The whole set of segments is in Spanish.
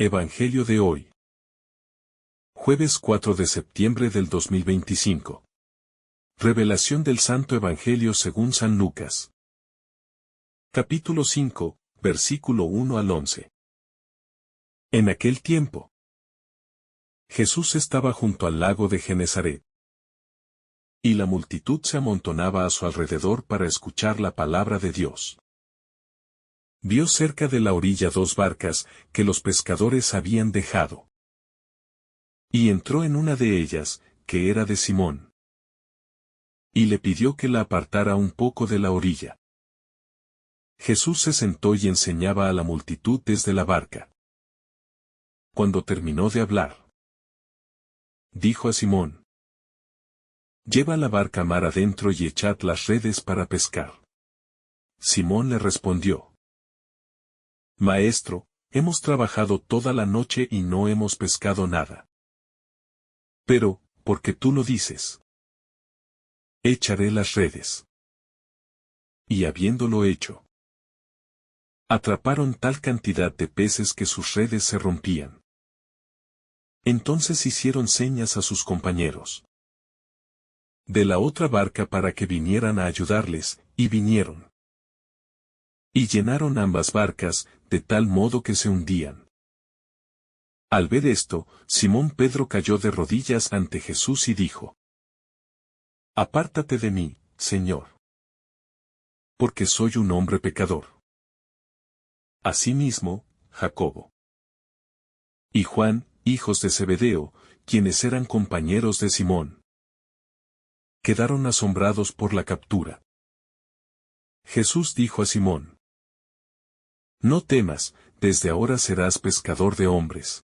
Evangelio de hoy. Jueves 4 de septiembre del 2025. Revelación del Santo Evangelio según San Lucas. Capítulo 5, versículo 1 al 11. En aquel tiempo, Jesús estaba junto al lago de Genesaret. Y la multitud se amontonaba a su alrededor para escuchar la palabra de Dios. Vio cerca de la orilla dos barcas que los pescadores habían dejado. Y entró en una de ellas, que era de Simón. Y le pidió que la apartara un poco de la orilla. Jesús se sentó y enseñaba a la multitud desde la barca. Cuando terminó de hablar, dijo a Simón: «Lleva la barca mar adentro y echad las redes para pescar». Simón le respondió: «Maestro, hemos trabajado toda la noche y no hemos pescado nada. Pero, porque tú lo dices, echaré las redes». Y habiéndolo hecho, atraparon tal cantidad de peces que sus redes se rompían. Entonces hicieron señas a sus compañeros de la otra barca para que vinieran a ayudarles, y vinieron. Y llenaron ambas barcas, de tal modo que se hundían. Al ver esto, Simón Pedro cayó de rodillas ante Jesús y dijo: «Apártate de mí, Señor, porque soy un hombre pecador». Asimismo, Jacobo y Juan, hijos de Zebedeo, quienes eran compañeros de Simón, quedaron asombrados por la captura. Jesús dijo a Simón: «No temas, desde ahora serás pescador de hombres».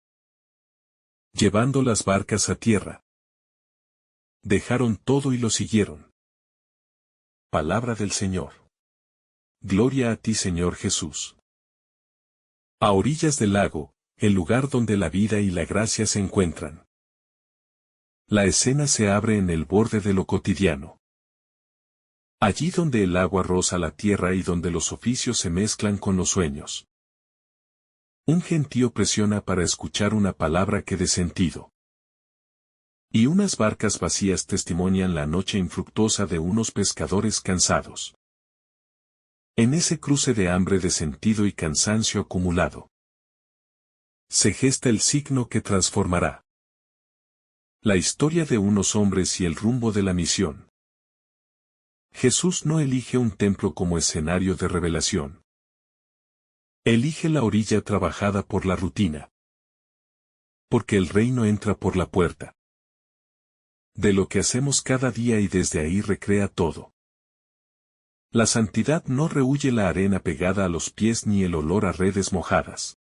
Llevando las barcas a tierra, dejaron todo y lo siguieron. Palabra del Señor. Gloria a ti, Señor Jesús. A orillas del lago, el lugar donde la vida y la gracia se encuentran. La escena se abre en el borde de lo cotidiano. Allí donde el agua roza la tierra y donde los oficios se mezclan con los sueños. Un gentío presiona para escuchar una palabra que dé sentido. Y unas barcas vacías testimonian la noche infructuosa de unos pescadores cansados. En ese cruce de hambre de sentido y cansancio acumulado, se gesta el signo que transformará la historia de unos hombres y el rumbo de la misión. Jesús no elige un templo como escenario de revelación. Elige la orilla trabajada por la rutina. Porque el reino entra por la puerta de lo que hacemos cada día y desde ahí recrea todo. La santidad no rehúye la arena pegada a los pies ni el olor a redes mojadas.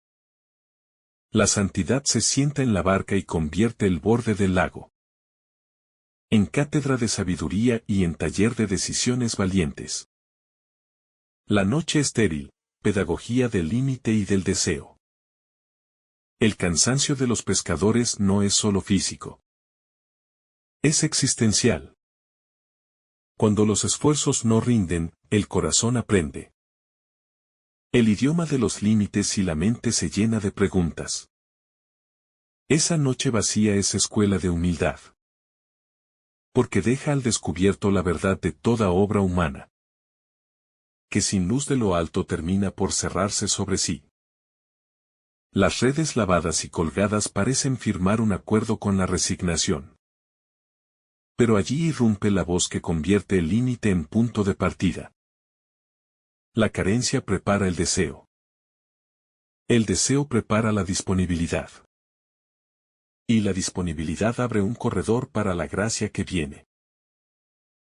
La santidad se sienta en la barca y convierte el borde del lago en cátedra de sabiduría y en taller de decisiones valientes. La noche estéril, pedagogía del límite y del deseo. El cansancio de los pescadores no es solo físico. Es existencial. Cuando los esfuerzos no rinden, el corazón aprende el idioma de los límites y la mente se llena de preguntas. Esa noche vacía es escuela de humildad. Porque deja al descubierto la verdad de toda obra humana, que sin luz de lo alto termina por cerrarse sobre sí. Las redes lavadas y colgadas parecen firmar un acuerdo con la resignación. Pero allí irrumpe la voz que convierte el límite en punto de partida. La carencia prepara el deseo. El deseo prepara la disponibilidad. Y la disponibilidad abre un corredor para la gracia que viene.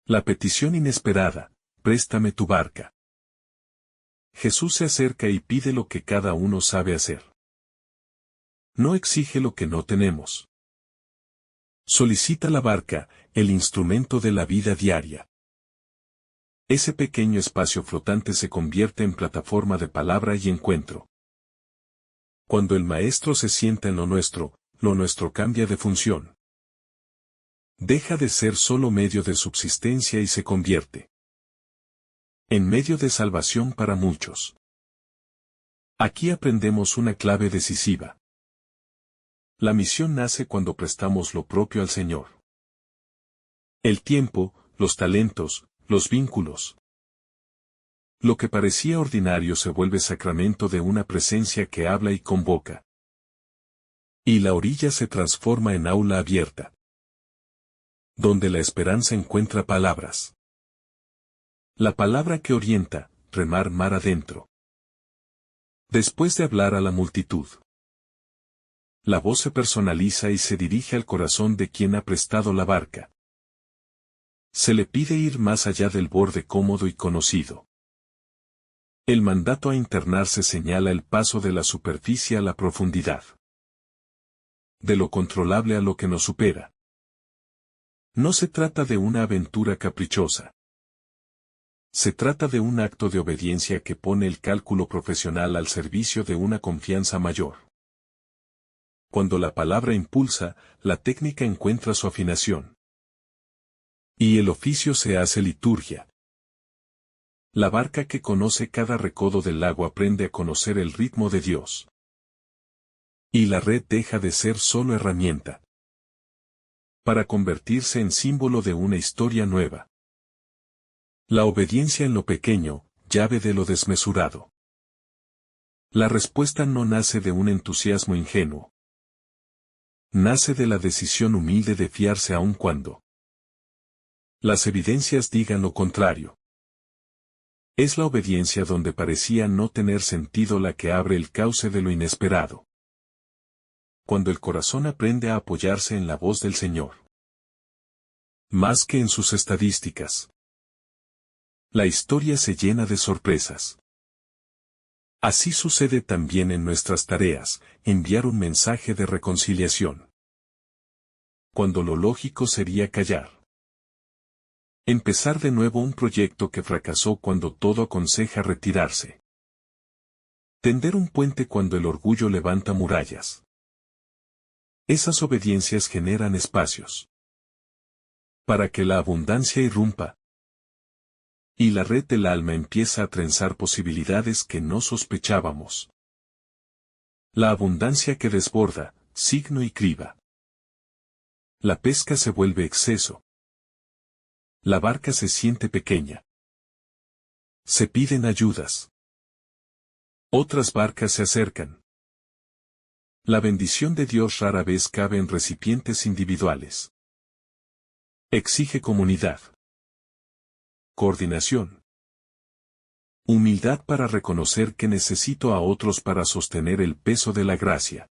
La petición inesperada: préstame tu barca. Jesús se acerca y pide lo que cada uno sabe hacer. No exige lo que no tenemos. Solicita la barca, el instrumento de la vida diaria. Ese pequeño espacio flotante se convierte en plataforma de palabra y encuentro. Cuando el Maestro se sienta en lo nuestro cambia de función. Deja de ser solo medio de subsistencia y se convierte en medio de salvación para muchos. Aquí aprendemos una clave decisiva. La misión nace cuando prestamos lo propio al Señor. El tiempo, los talentos, los vínculos. Lo que parecía ordinario se vuelve sacramento de una presencia que habla y convoca. Y la orilla se transforma en aula abierta, donde la esperanza encuentra palabras. La palabra que orienta, remar mar adentro. Después de hablar a la multitud, la voz se personaliza y se dirige al corazón de quien ha prestado la barca. Se le pide ir más allá del borde cómodo y conocido. El mandato a internarse señala el paso de la superficie a la profundidad. De lo controlable a lo que nos supera. No se trata de una aventura caprichosa. Se trata de un acto de obediencia que pone el cálculo profesional al servicio de una confianza mayor. Cuando la palabra impulsa, la técnica encuentra su afinación. Y el oficio se hace liturgia. La barca que conoce cada recodo del lago aprende a conocer el ritmo de Dios. Y la red deja de ser solo herramienta, para convertirse en símbolo de una historia nueva. La obediencia en lo pequeño, llave de lo desmesurado. La respuesta no nace de un entusiasmo ingenuo. Nace de la decisión humilde de fiarse aun cuando las evidencias digan lo contrario. Es la obediencia donde parecía no tener sentido la que abre el cauce de lo inesperado. Cuando el corazón aprende a apoyarse en la voz del Señor. Más que en sus estadísticas. La historia se llena de sorpresas. Así sucede también en nuestras tareas, enviar un mensaje de reconciliación. Cuando lo lógico sería callar. Empezar de nuevo un proyecto que fracasó cuando todo aconseja retirarse. Tender un puente cuando el orgullo levanta murallas. Esas obediencias generan espacios. Para que la abundancia irrumpa. Y la red del alma empieza a trenzar posibilidades que no sospechábamos. La abundancia que desborda, signo y criba. La pesca se vuelve exceso. La barca se siente pequeña. Se piden ayudas. Otras barcas se acercan. La bendición de Dios rara vez cabe en recipientes individuales. Exige comunidad. Coordinación. Humildad para reconocer que necesito a otros para sostener el peso de la gracia.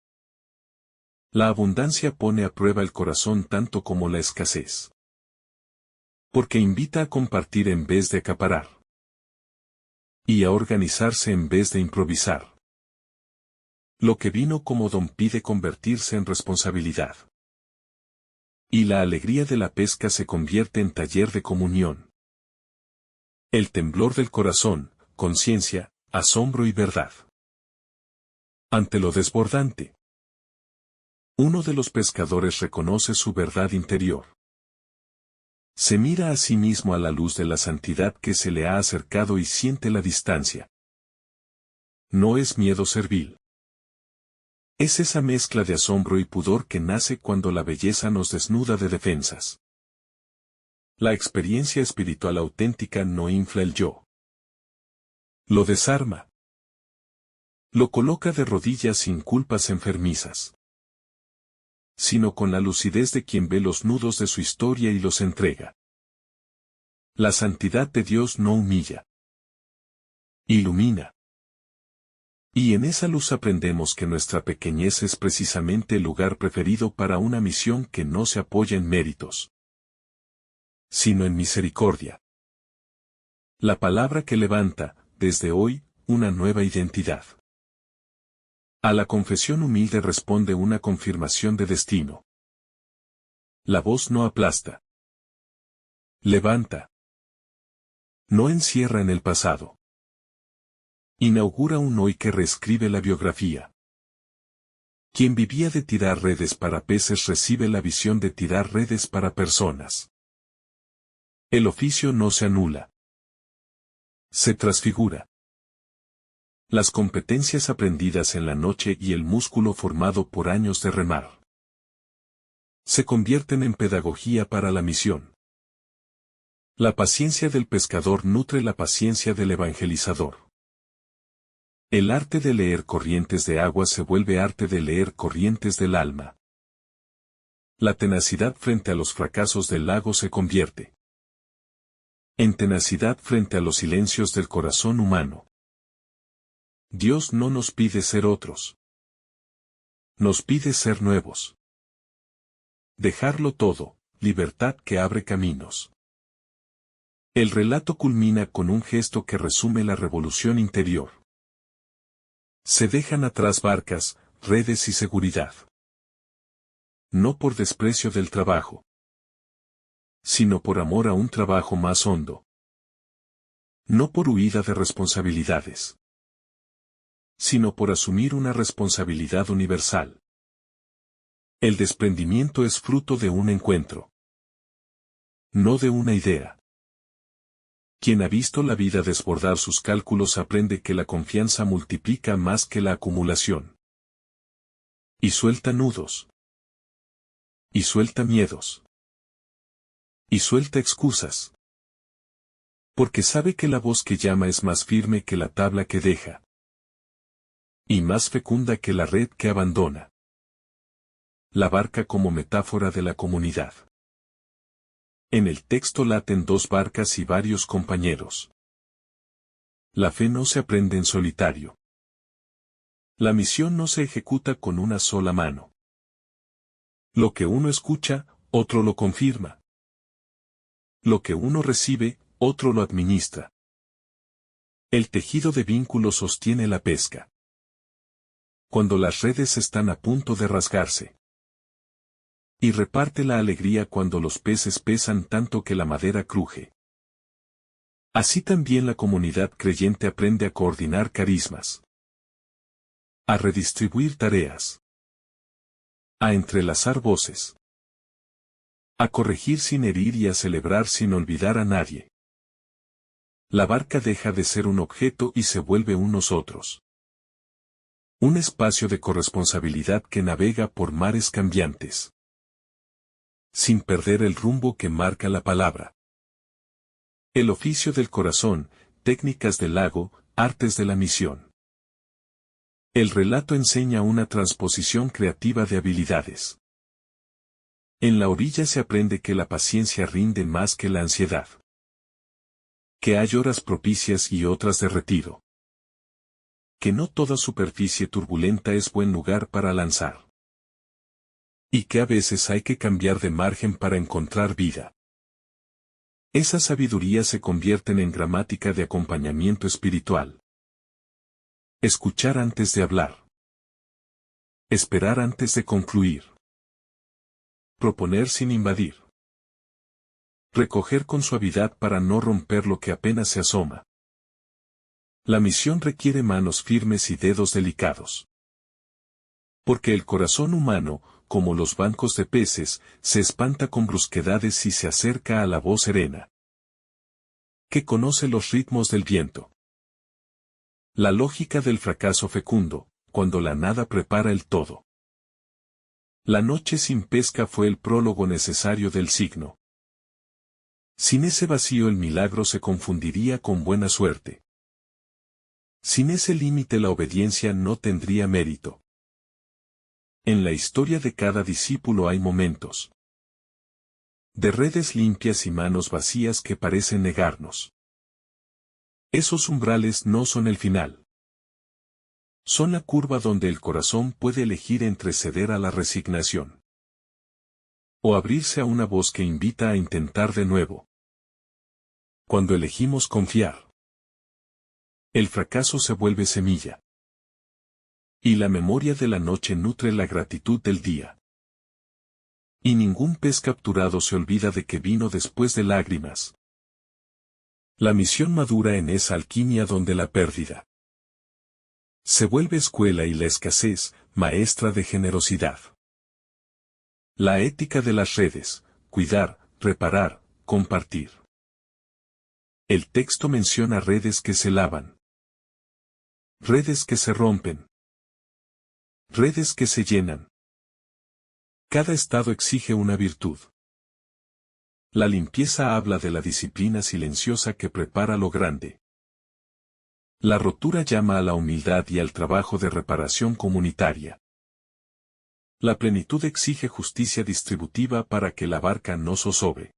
La abundancia pone a prueba el corazón tanto como la escasez. Porque invita a compartir en vez de acaparar. Y a organizarse en vez de improvisar. Lo que vino como don pide convertirse en responsabilidad. Y la alegría de la pesca se convierte en taller de comunión. El temblor del corazón, conciencia, asombro y verdad. Ante lo desbordante. Uno de los pescadores reconoce su verdad interior. Se mira a sí mismo a la luz de la santidad que se le ha acercado y siente la distancia. No es miedo servil. Es esa mezcla de asombro y pudor que nace cuando la belleza nos desnuda de defensas. La experiencia espiritual auténtica no infla el yo. Lo desarma. Lo coloca de rodillas sin culpas enfermizas. Sino con la lucidez de quien ve los nudos de su historia y los entrega. La santidad de Dios no humilla. Ilumina. Y en esa luz aprendemos que nuestra pequeñez es precisamente el lugar preferido para una misión que no se apoya en méritos, sino en misericordia. La palabra que levanta, desde hoy, una nueva identidad. A la confesión humilde responde una confirmación de destino. La voz no aplasta. Levanta. No encierra en el pasado. Inaugura un hoy que reescribe la biografía. Quien vivía de tirar redes para peces recibe la visión de tirar redes para personas. El oficio no se anula. Se transfigura. Las competencias aprendidas en la noche y el músculo formado por años de remar. se convierten en pedagogía para la misión. La paciencia del pescador nutre la paciencia del evangelizador. El arte de leer corrientes de agua se vuelve arte de leer corrientes del alma. La tenacidad frente a los fracasos del lago se convierte en tenacidad frente a los silencios del corazón humano. Dios no nos pide ser otros. Nos pide ser nuevos. Dejarlo todo, libertad que abre caminos. El relato culmina con un gesto que resume la revolución interior. Se dejan atrás barcas, redes y seguridad. No por desprecio del trabajo, sino por amor a un trabajo más hondo. No por huida de responsabilidades, sino por asumir una responsabilidad universal. El desprendimiento es fruto de un encuentro, no de una idea. Quien ha visto la vida desbordar sus cálculos aprende que la confianza multiplica más que la acumulación. Y suelta nudos. Y suelta miedos. Y suelta excusas. Porque sabe que la voz que llama es más firme que la tabla que deja. Y más fecunda que la red que abandona. La barca como metáfora de la comunidad. En el texto laten dos barcas y varios compañeros. La fe no se aprende en solitario. La misión no se ejecuta con una sola mano. Lo que uno escucha, otro lo confirma. Lo que uno recibe, otro lo administra. El tejido de vínculos sostiene la pesca. Cuando las redes están a punto de rasgarse. Y reparte la alegría cuando los peces pesan tanto que la madera cruje. Así también la comunidad creyente aprende a coordinar carismas. A redistribuir tareas. A entrelazar voces. A corregir sin herir y a celebrar sin olvidar a nadie. La barca deja de ser un objeto y se vuelve un nosotros. Un espacio de corresponsabilidad que navega por mares cambiantes. Sin perder el rumbo que marca la palabra. El oficio del corazón, técnicas del lago, artes de la misión. El relato enseña una transposición creativa de habilidades. En la orilla se aprende que la paciencia rinde más que la ansiedad. Que hay horas propicias y otras de retiro. Que no toda superficie turbulenta es buen lugar para lanzar. Y que a veces hay que cambiar de margen para encontrar vida. Esa sabiduría se convierten en gramática de acompañamiento espiritual. Escuchar antes de hablar. Esperar antes de concluir. Proponer sin invadir. Recoger con suavidad para no romper lo que apenas se asoma. La misión requiere manos firmes y dedos delicados. Porque el corazón humano, como los bancos de peces, se espanta con brusquedades y se acerca a la voz serena. Que conoce los ritmos del viento. La lógica del fracaso fecundo, cuando la nada prepara el todo. La noche sin pesca fue el prólogo necesario del signo. Sin ese vacío el milagro se confundiría con buena suerte. Sin ese límite la obediencia no tendría mérito. En la historia de cada discípulo hay momentos de redes limpias y manos vacías que parecen negarnos. Esos umbrales no son el final. Son la curva donde el corazón puede elegir entre ceder a la resignación o abrirse a una voz que invita a intentar de nuevo. Cuando elegimos confiar, el fracaso se vuelve semilla. Y la memoria de la noche nutre la gratitud del día. Y ningún pez capturado se olvida de que vino después de lágrimas. La misión madura en esa alquimia donde la pérdida se vuelve escuela y la escasez, maestra de generosidad. La ética de las redes, cuidar, reparar, compartir. El texto menciona redes que se lavan. Redes que se rompen. Redes que se llenan. Cada estado exige una virtud. La limpieza habla de la disciplina silenciosa que prepara lo grande. La rotura llama a la humildad y al trabajo de reparación comunitaria. La plenitud exige justicia distributiva para que la barca no zozobre.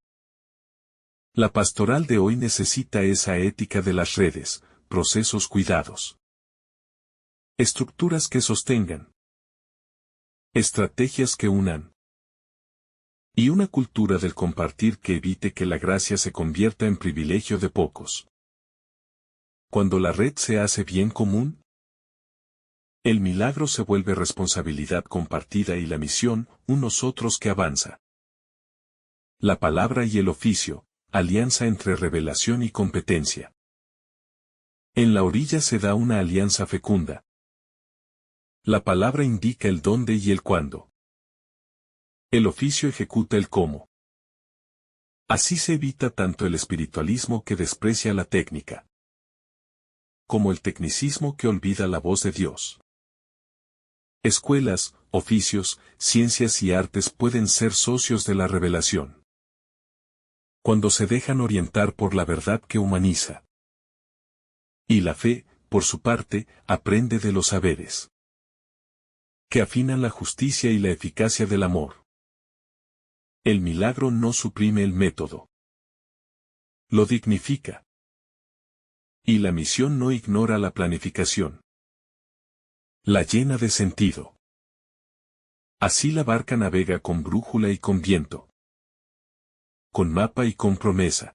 La pastoral de hoy necesita esa ética de las redes, procesos cuidados. Estructuras que sostengan. Estrategias que unan. Y una cultura del compartir que evite que la gracia se convierta en privilegio de pocos. Cuando la red se hace bien común, el milagro se vuelve responsabilidad compartida y la misión, un nosotros que avanza. La palabra y el oficio, alianza entre revelación y competencia. En la orilla se da una alianza fecunda. La palabra indica el dónde y el cuándo. El oficio ejecuta el cómo. Así se evita tanto el espiritualismo que desprecia la técnica, como el tecnicismo que olvida la voz de Dios. Escuelas, oficios, ciencias y artes pueden ser socios de la revelación, cuando se dejan orientar por la verdad que humaniza. Y la fe, por su parte, aprende de los saberes, que afinan la justicia y la eficacia del amor. El milagro no suprime el método, lo dignifica. Y la misión no ignora la planificación, la llena de sentido. Así la barca navega con brújula y con viento, con mapa y con promesa.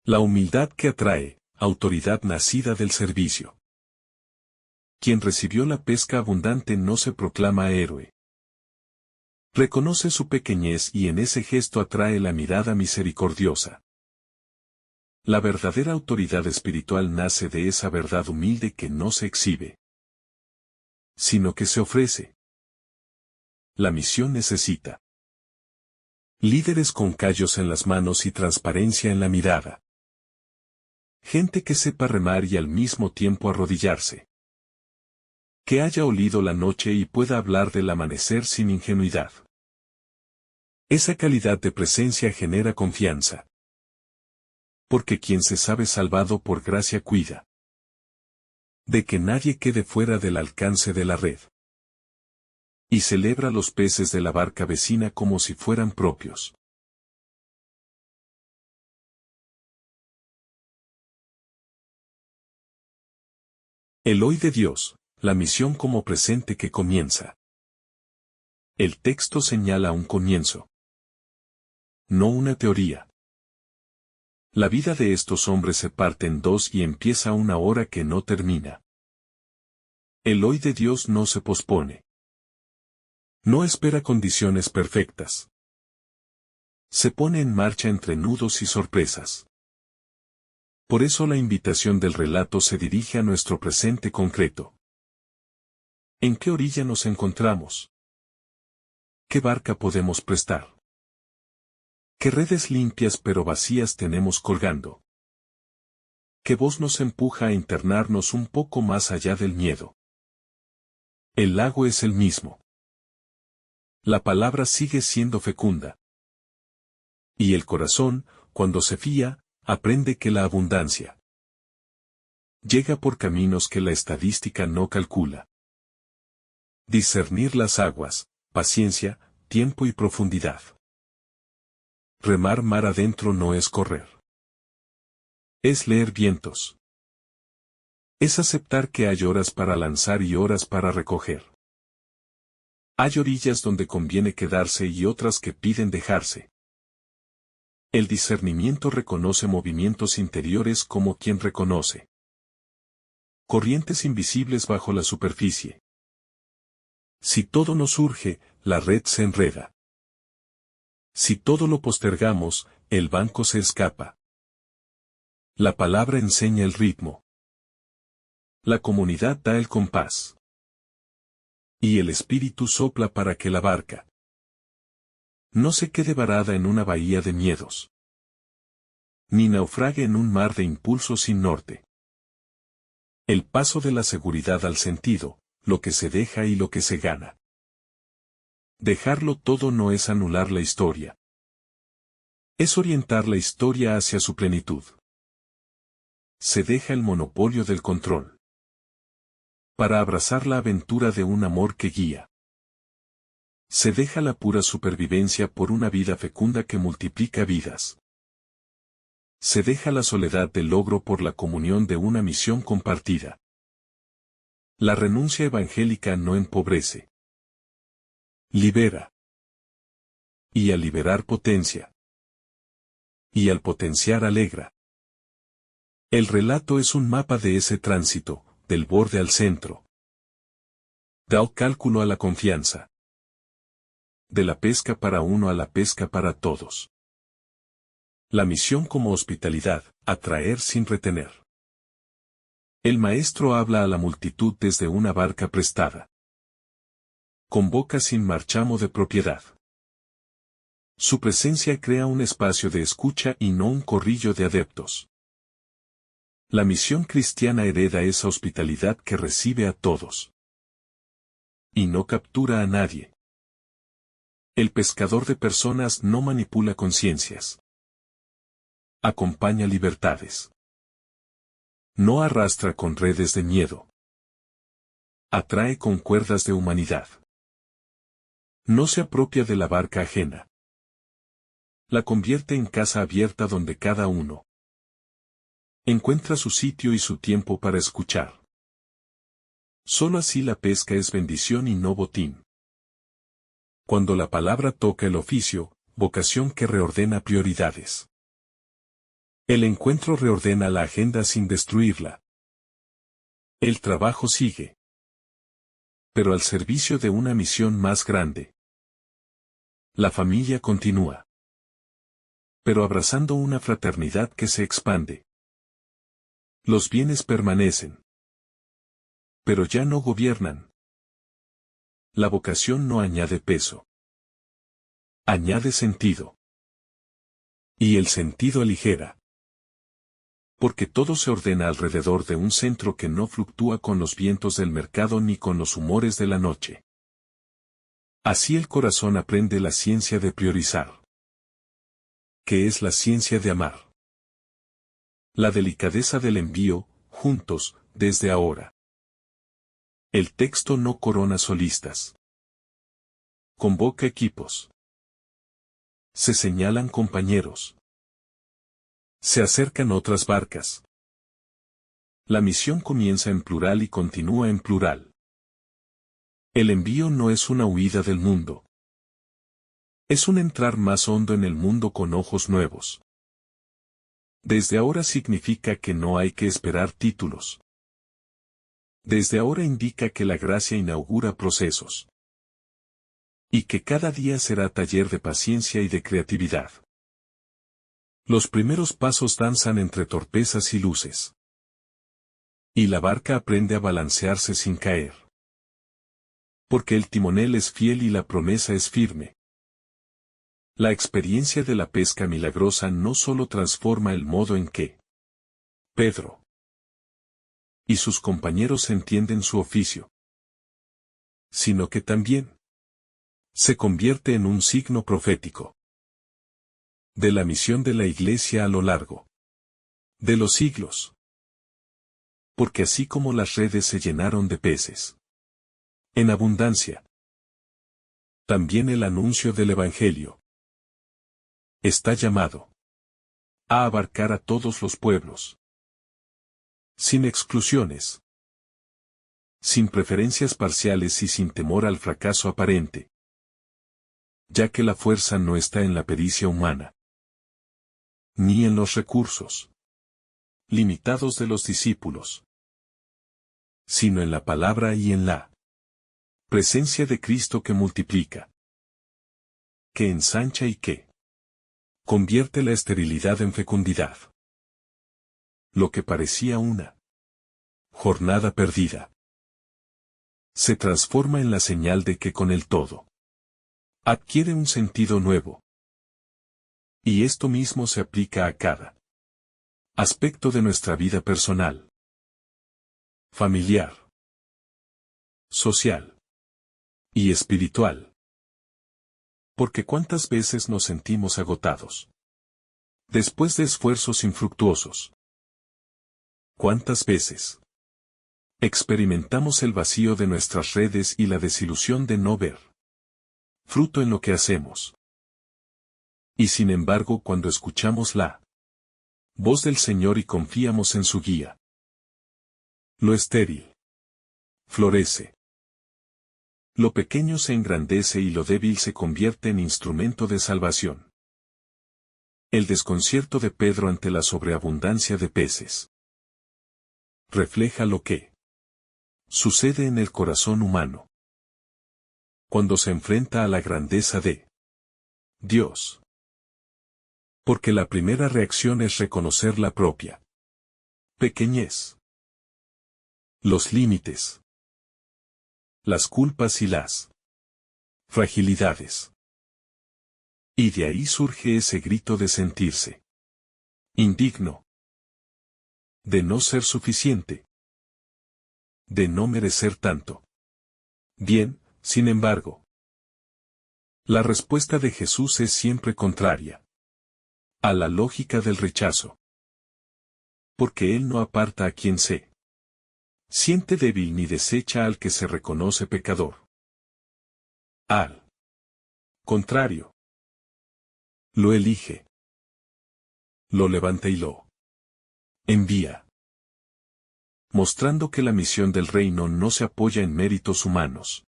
La humildad que atrae, autoridad nacida del servicio. Quien recibió la pesca abundante no se proclama héroe. Reconoce su pequeñez y en ese gesto atrae la mirada misericordiosa. La verdadera autoridad espiritual nace de esa verdad humilde que no se exhibe, sino que se ofrece. La misión necesita líderes con callos en las manos y transparencia en la mirada. Gente que sepa remar y al mismo tiempo arrodillarse. Que haya olido la noche y pueda hablar del amanecer sin ingenuidad. Esa calidad de presencia genera confianza. Porque quien se sabe salvado por gracia cuida de que nadie quede fuera del alcance de la red. Y celebra los peces de la barca vecina como si fueran propios. El hoy de Dios, la misión como presente que comienza. El texto señala un comienzo, no una teoría. La vida de estos hombres se parte en dos y empieza una hora que no termina. El hoy de Dios no se pospone. No espera condiciones perfectas. Se pone en marcha entre nudos y sorpresas. Por eso la invitación del relato se dirige a nuestro presente concreto. ¿En qué orilla nos encontramos? ¿Qué barca podemos prestar? ¿Qué redes limpias pero vacías tenemos colgando? ¿Qué voz nos empuja a internarnos un poco más allá del miedo? El lago es el mismo. La palabra sigue siendo fecunda. Y el corazón, cuando se fía, aprende que la abundancia llega por caminos que la estadística no calcula. Discernir las aguas, paciencia, tiempo y profundidad. Remar mar adentro no es correr. Es leer vientos. Es aceptar que hay horas para lanzar y horas para recoger. Hay orillas donde conviene quedarse y otras que piden dejarse. El discernimiento reconoce movimientos interiores como quien reconoce corrientes invisibles bajo la superficie. Si todo nos surge, la red se enreda. Si todo lo postergamos, el banco se escapa. La palabra enseña el ritmo. La comunidad da el compás. Y el espíritu sopla para que la barca no se quede varada en una bahía de miedos, ni naufrague en un mar de impulsos sin norte. El paso de la seguridad al sentido, lo que se deja y lo que se gana. Dejarlo todo no es anular la historia. Es orientar la historia hacia su plenitud. Se deja el monopolio del control para abrazar la aventura de un amor que guía. Se deja la pura supervivencia por una vida fecunda que multiplica vidas. Se deja la soledad del logro por la comunión de una misión compartida. La renuncia evangélica no empobrece. Libera. Y al liberar potencia. Y al potenciar alegra. El relato es un mapa de ese tránsito, del borde al centro. Da cálculo a la confianza. De la pesca para uno a la pesca para todos. La misión como hospitalidad, atraer sin retener. El maestro habla a la multitud desde una barca prestada. Convoca sin marchamo de propiedad. Su presencia crea un espacio de escucha y no un corrillo de adeptos. La misión cristiana hereda esa hospitalidad que recibe a todos. Y no captura a nadie. El pescador de personas no manipula conciencias. Acompaña libertades. No arrastra con redes de miedo. Atrae con cuerdas de humanidad. No se apropia de la barca ajena. La convierte en casa abierta donde cada uno encuentra su sitio y su tiempo para escuchar. Solo así la pesca es bendición y no botín. Cuando la palabra toca el oficio, vocación que reordena prioridades. El encuentro reordena la agenda sin destruirla. El trabajo sigue. Pero al servicio de una misión más grande. La familia continúa. Pero abrazando una fraternidad que se expande. Los bienes permanecen. Pero ya no gobiernan. La vocación no añade peso. Añade sentido. Y el sentido aligera. Porque todo se ordena alrededor de un centro que no fluctúa con los vientos del mercado ni con los humores de la noche. Así el corazón aprende la ciencia de priorizar. ¿Qué es la ciencia de amar? La delicadeza del envío, juntos, desde ahora. El texto no corona solistas. Convoca equipos. Se señalan compañeros. Se acercan otras barcas. La misión comienza en plural y continúa en plural. El envío no es una huida del mundo. Es un entrar más hondo en el mundo con ojos nuevos. Desde ahora significa que no hay que esperar títulos. Desde ahora indica que la gracia inaugura procesos. Y que cada día será taller de paciencia y de creatividad. Los primeros pasos danzan entre torpezas y luces. Y la barca aprende a balancearse sin caer. Porque el timonel es fiel y la promesa es firme. La experiencia de la pesca milagrosa no solo transforma el modo en que Pedro y sus compañeros entienden su oficio, sino que también se convierte en un signo profético de la misión de la Iglesia a lo largo de los siglos. Porque así como las redes se llenaron de peces en abundancia, también el anuncio del Evangelio está llamado a abarcar a todos los pueblos, sin exclusiones, sin preferencias parciales y sin temor al fracaso aparente, ya que la fuerza no está en la pericia humana, ni en los recursos limitados de los discípulos, sino en la palabra y en la presencia de Cristo que multiplica, que ensancha y que convierte la esterilidad en fecundidad. Lo que parecía una jornada perdida se transforma en la señal de que con el todo adquiere un sentido nuevo. Y esto mismo se aplica a cada aspecto de nuestra vida personal, familiar, social y espiritual. Porque ¿cuántas veces nos sentimos agotados después de esfuerzos infructuosos? ¿Cuántas veces experimentamos el vacío de nuestras redes y la desilusión de no ver fruto en lo que hacemos? Y sin embargo, cuando escuchamos la voz del Señor y confiamos en su guía, lo estéril florece. Lo pequeño se engrandece y lo débil se convierte en instrumento de salvación. El desconcierto de Pedro ante la sobreabundancia de peces refleja lo que sucede en el corazón humano cuando se enfrenta a la grandeza de Dios. Porque la primera reacción es reconocer la propia pequeñez, los límites, las culpas y las fragilidades. Y de ahí surge ese grito de sentirse indigno, de no ser suficiente, de no merecer tanto. Bien, sin embargo, la respuesta de Jesús es siempre contraria a la lógica del rechazo. Porque Él no aparta a quien se siente débil ni desecha al que se reconoce pecador. Al contrario, lo elige, lo levanta y lo envía, mostrando que la misión del reino no se apoya en méritos humanos,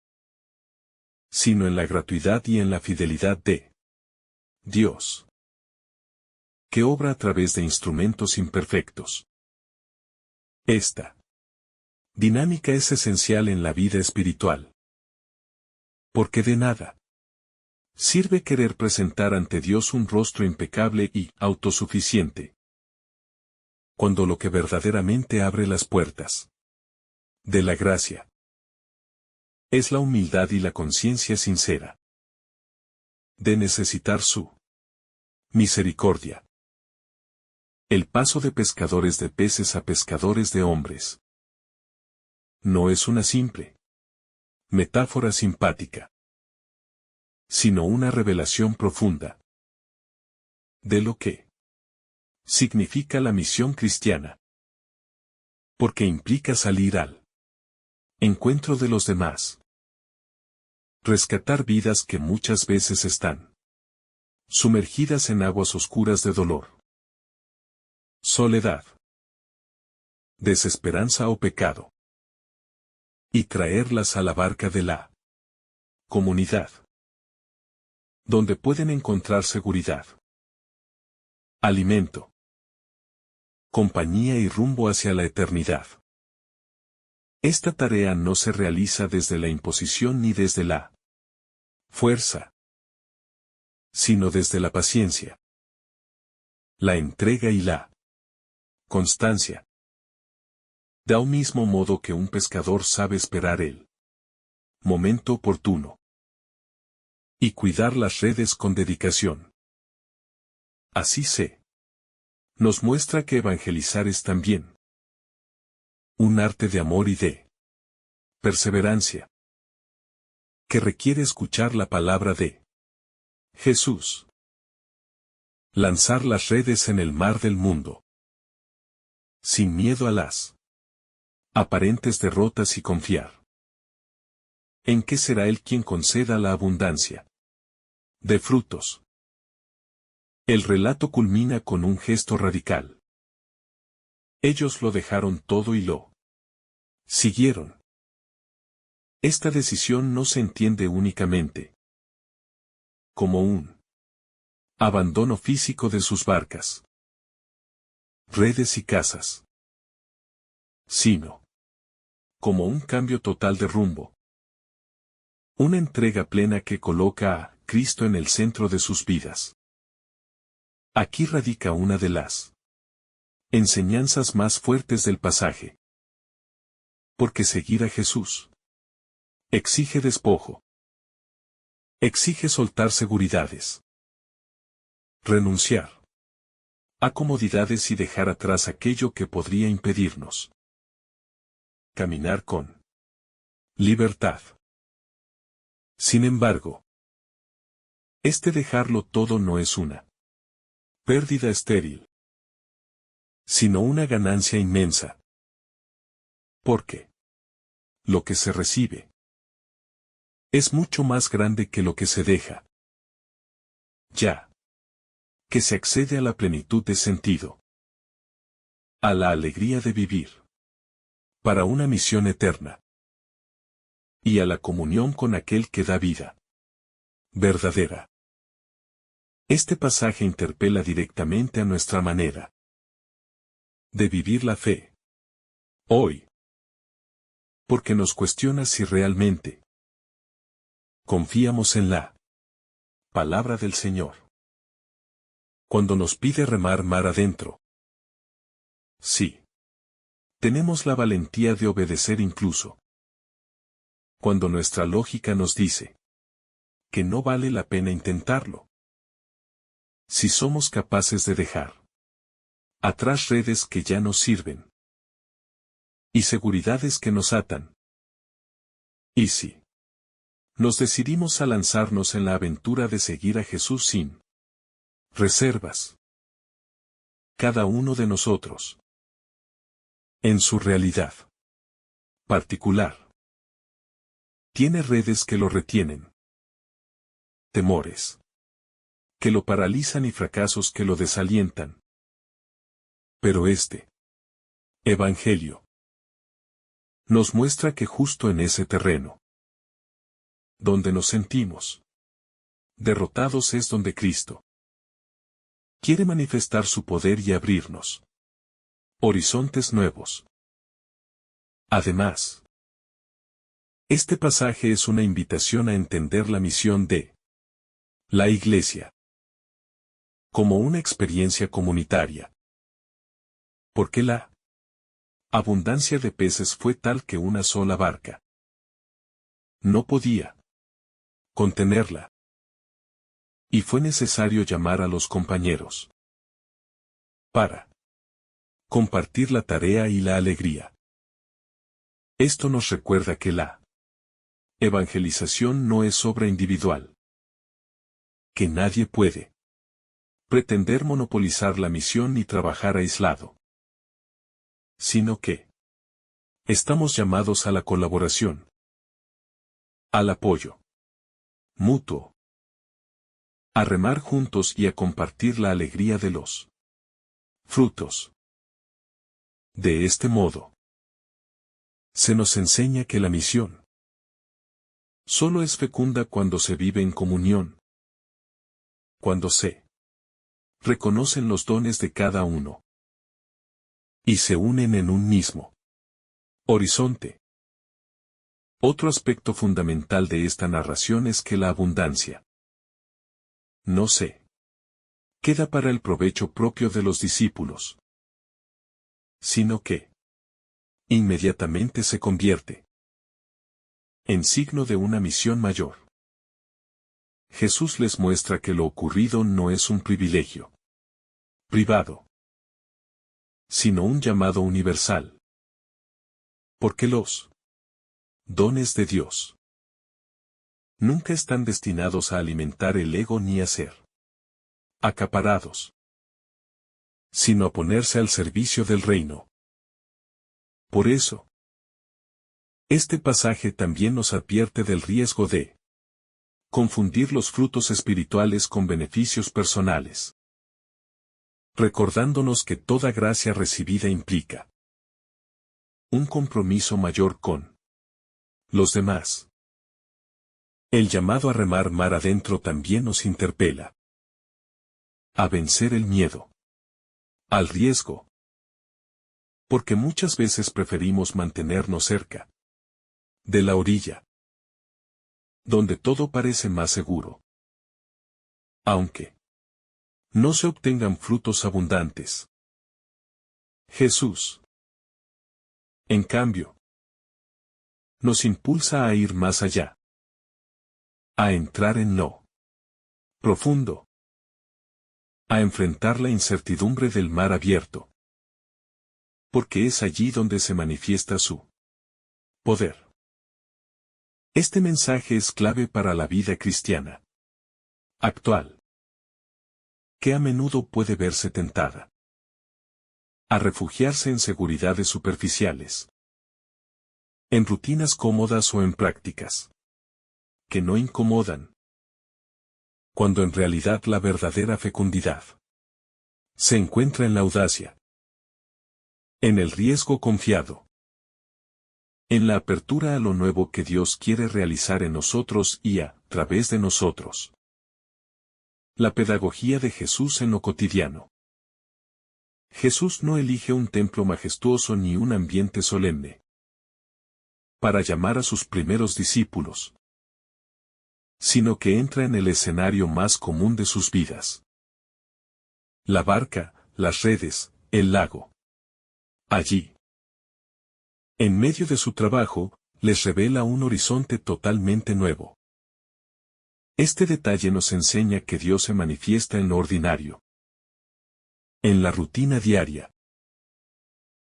sino en la gratuidad y en la fidelidad de Dios, que obra a través de instrumentos imperfectos. Esta dinámica es esencial en la vida espiritual. Porque de nada sirve querer presentar ante Dios un rostro impecable y autosuficiente, cuando lo que verdaderamente abre las puertas de la gracia es la humildad y la conciencia sincera de necesitar su misericordia. El paso de pescadores de peces a pescadores de hombres no es una simple metáfora simpática, sino una revelación profunda de lo que significa la misión cristiana. Porque implica salir al encuentro de los demás, rescatar vidas que muchas veces están sumergidas en aguas oscuras de dolor, soledad, desesperanza o pecado, y traerlas a la barca de la comunidad, donde pueden encontrar seguridad, alimento, compañía y rumbo hacia la eternidad. Esta tarea no se realiza desde la imposición ni desde la fuerza, sino desde la paciencia, la entrega y la constancia. Da un mismo modo que un pescador sabe esperar el momento oportuno y cuidar las redes con dedicación. Así se nos muestra que evangelizar es también un arte de amor y de perseverancia, que requiere escuchar la palabra de Jesús, lanzar las redes en el mar del mundo, sin miedo a las aparentes derrotas y confiar en que será Él quien conceda la abundancia de frutos. El relato culmina con un gesto radical. Ellos lo dejaron todo y lo siguieron. Esta decisión no se entiende únicamente como un abandono físico de sus barcas, redes y casas, sino como un cambio total de rumbo. Una entrega plena que coloca a Cristo en el centro de sus vidas. Aquí radica una de las enseñanzas más fuertes del pasaje. Porque seguir a Jesús exige despojo. Exige soltar seguridades. Renunciar a comodidades y dejar atrás aquello que podría impedirnos caminar con libertad. Sin embargo, Este dejarlo todo no es una pérdida estéril, sino una ganancia inmensa. Porque lo que se recibe es mucho más grande que lo que se deja. Ya que se accede a la plenitud de sentido, a la alegría de vivir para una misión eterna y a la comunión con aquel que da vida verdadera. Este pasaje interpela directamente a nuestra manera de vivir la fe hoy, porque nos cuestiona si realmente confiamos en la palabra del Señor cuando nos pide remar mar adentro. Sí, tenemos la valentía de obedecer incluso cuando nuestra lógica nos dice que no vale la pena intentarlo. Si somos capaces de dejar atrás redes que ya no sirven y seguridades que nos atan. Y si nos decidimos a lanzarnos en la aventura de seguir a Jesús sin reservas, cada uno de nosotros, en su realidad particular, tiene redes que lo retienen, temores que lo paralizan y fracasos que lo desalientan. Pero este Evangelio nos muestra que justo en ese terreno, donde nos sentimos derrotados, es donde Cristo quiere manifestar su poder y abrirnos horizontes nuevos. Además, este pasaje es una invitación a entender la misión de la Iglesia como una experiencia comunitaria. Porque la abundancia de peces fue tal que una sola barca no podía contenerla. Y fue necesario llamar a los compañeros para compartir la tarea y la alegría. Esto nos recuerda que la evangelización no es obra individual, que nadie puede pretender monopolizar la misión ni trabajar aislado, sino que estamos llamados a la colaboración, al apoyo mutuo, a remar juntos y a compartir la alegría de los frutos. De este modo, se nos enseña que la misión solo es fecunda cuando se vive en comunión, cuando se reconocen los dones de cada uno y se unen en un mismo horizonte. Otro aspecto fundamental de esta narración es que la abundancia no se queda para el provecho propio de los discípulos, sino que inmediatamente se convierte en signo de una misión mayor. Jesús les muestra que lo ocurrido no es un privilegio privado, sino un llamado universal. Porque los dones de Dios nunca están destinados a alimentar el ego ni a ser acaparados, sino a ponerse al servicio del reino. Por eso, este pasaje también nos advierte del riesgo de confundir los frutos espirituales con beneficios personales, recordándonos que toda gracia recibida implica un compromiso mayor con los demás. El llamado a remar mar adentro también nos interpela a vencer el miedo al riesgo, porque muchas veces preferimos mantenernos cerca de la orilla, donde todo parece más seguro, aunque no se obtengan frutos abundantes. Jesús, en cambio, nos impulsa a ir más allá, a entrar en lo profundo, a enfrentar la incertidumbre del mar abierto, porque es allí donde se manifiesta su poder. Este mensaje es clave para la vida cristiana actual, que a menudo puede verse tentada a refugiarse en seguridades superficiales, en rutinas cómodas o en prácticas que no incomodan, cuando en realidad la verdadera fecundidad se encuentra en la audacia, en el riesgo confiado, en la apertura a lo nuevo que Dios quiere realizar en nosotros y a través de nosotros. La pedagogía de Jesús en lo cotidiano. Jesús no elige un templo majestuoso ni un ambiente solemne para llamar a sus primeros discípulos, sino que entra en el escenario más común de sus vidas. La barca, las redes, el lago. Allí, en medio de su trabajo, les revela un horizonte totalmente nuevo. Este detalle nos enseña que Dios se manifiesta en lo ordinario, en la rutina diaria,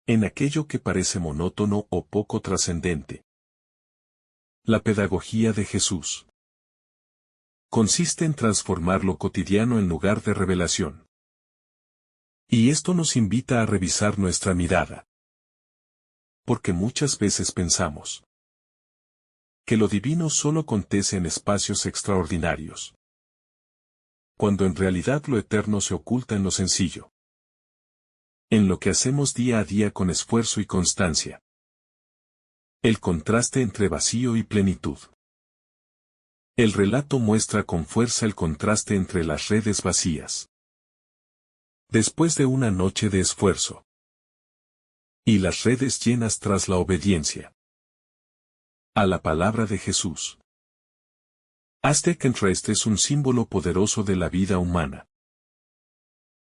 en aquello que parece monótono o poco trascendente. La pedagogía de Jesús consiste en transformar lo cotidiano en lugar de revelación. Y esto nos invita a revisar nuestra mirada. Porque muchas veces pensamos que lo divino solo acontece en espacios extraordinarios, cuando en realidad lo eterno se oculta en lo sencillo, en lo que hacemos día a día con esfuerzo y constancia. El contraste entre vacío y plenitud. El relato muestra con fuerza el contraste entre las redes vacías, después de una noche de esfuerzo, y las redes llenas tras la obediencia a la palabra de Jesús. Aztec Entrest es un símbolo poderoso de la vida humana.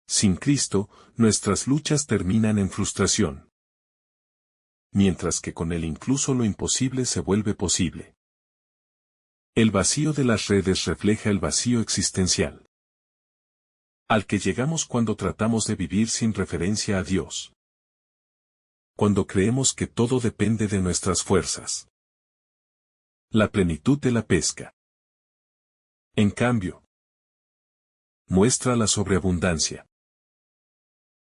Sin Cristo, nuestras luchas terminan en frustración, mientras que con Él incluso lo imposible se vuelve posible. El vacío de las redes refleja el vacío existencial al que llegamos cuando tratamos de vivir sin referencia a Dios. Cuando creemos que todo depende de nuestras fuerzas. La plenitud de la pesca, en cambio, muestra la sobreabundancia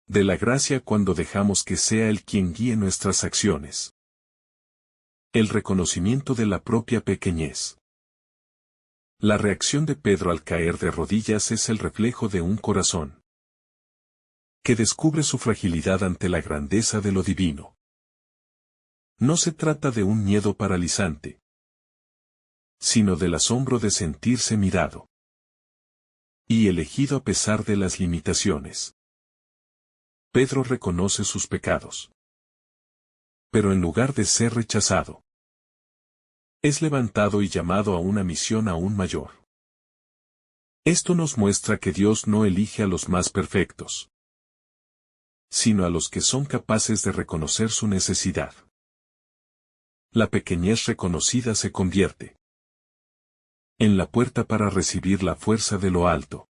de la gracia cuando dejamos que sea Él quien guíe nuestras acciones. El reconocimiento de la propia pequeñez. La reacción de Pedro al caer de rodillas es el reflejo de un corazón que descubre su fragilidad ante la grandeza de lo divino. No se trata de un miedo paralizante, sino del asombro de sentirse mirado y elegido a pesar de las limitaciones. Pedro reconoce sus pecados, pero en lugar de ser rechazado, es levantado y llamado a una misión aún mayor. Esto nos muestra que Dios no elige a los más perfectos, sino a los que son capaces de reconocer su necesidad. La pequeñez reconocida se convierte en la puerta para recibir la fuerza de lo alto.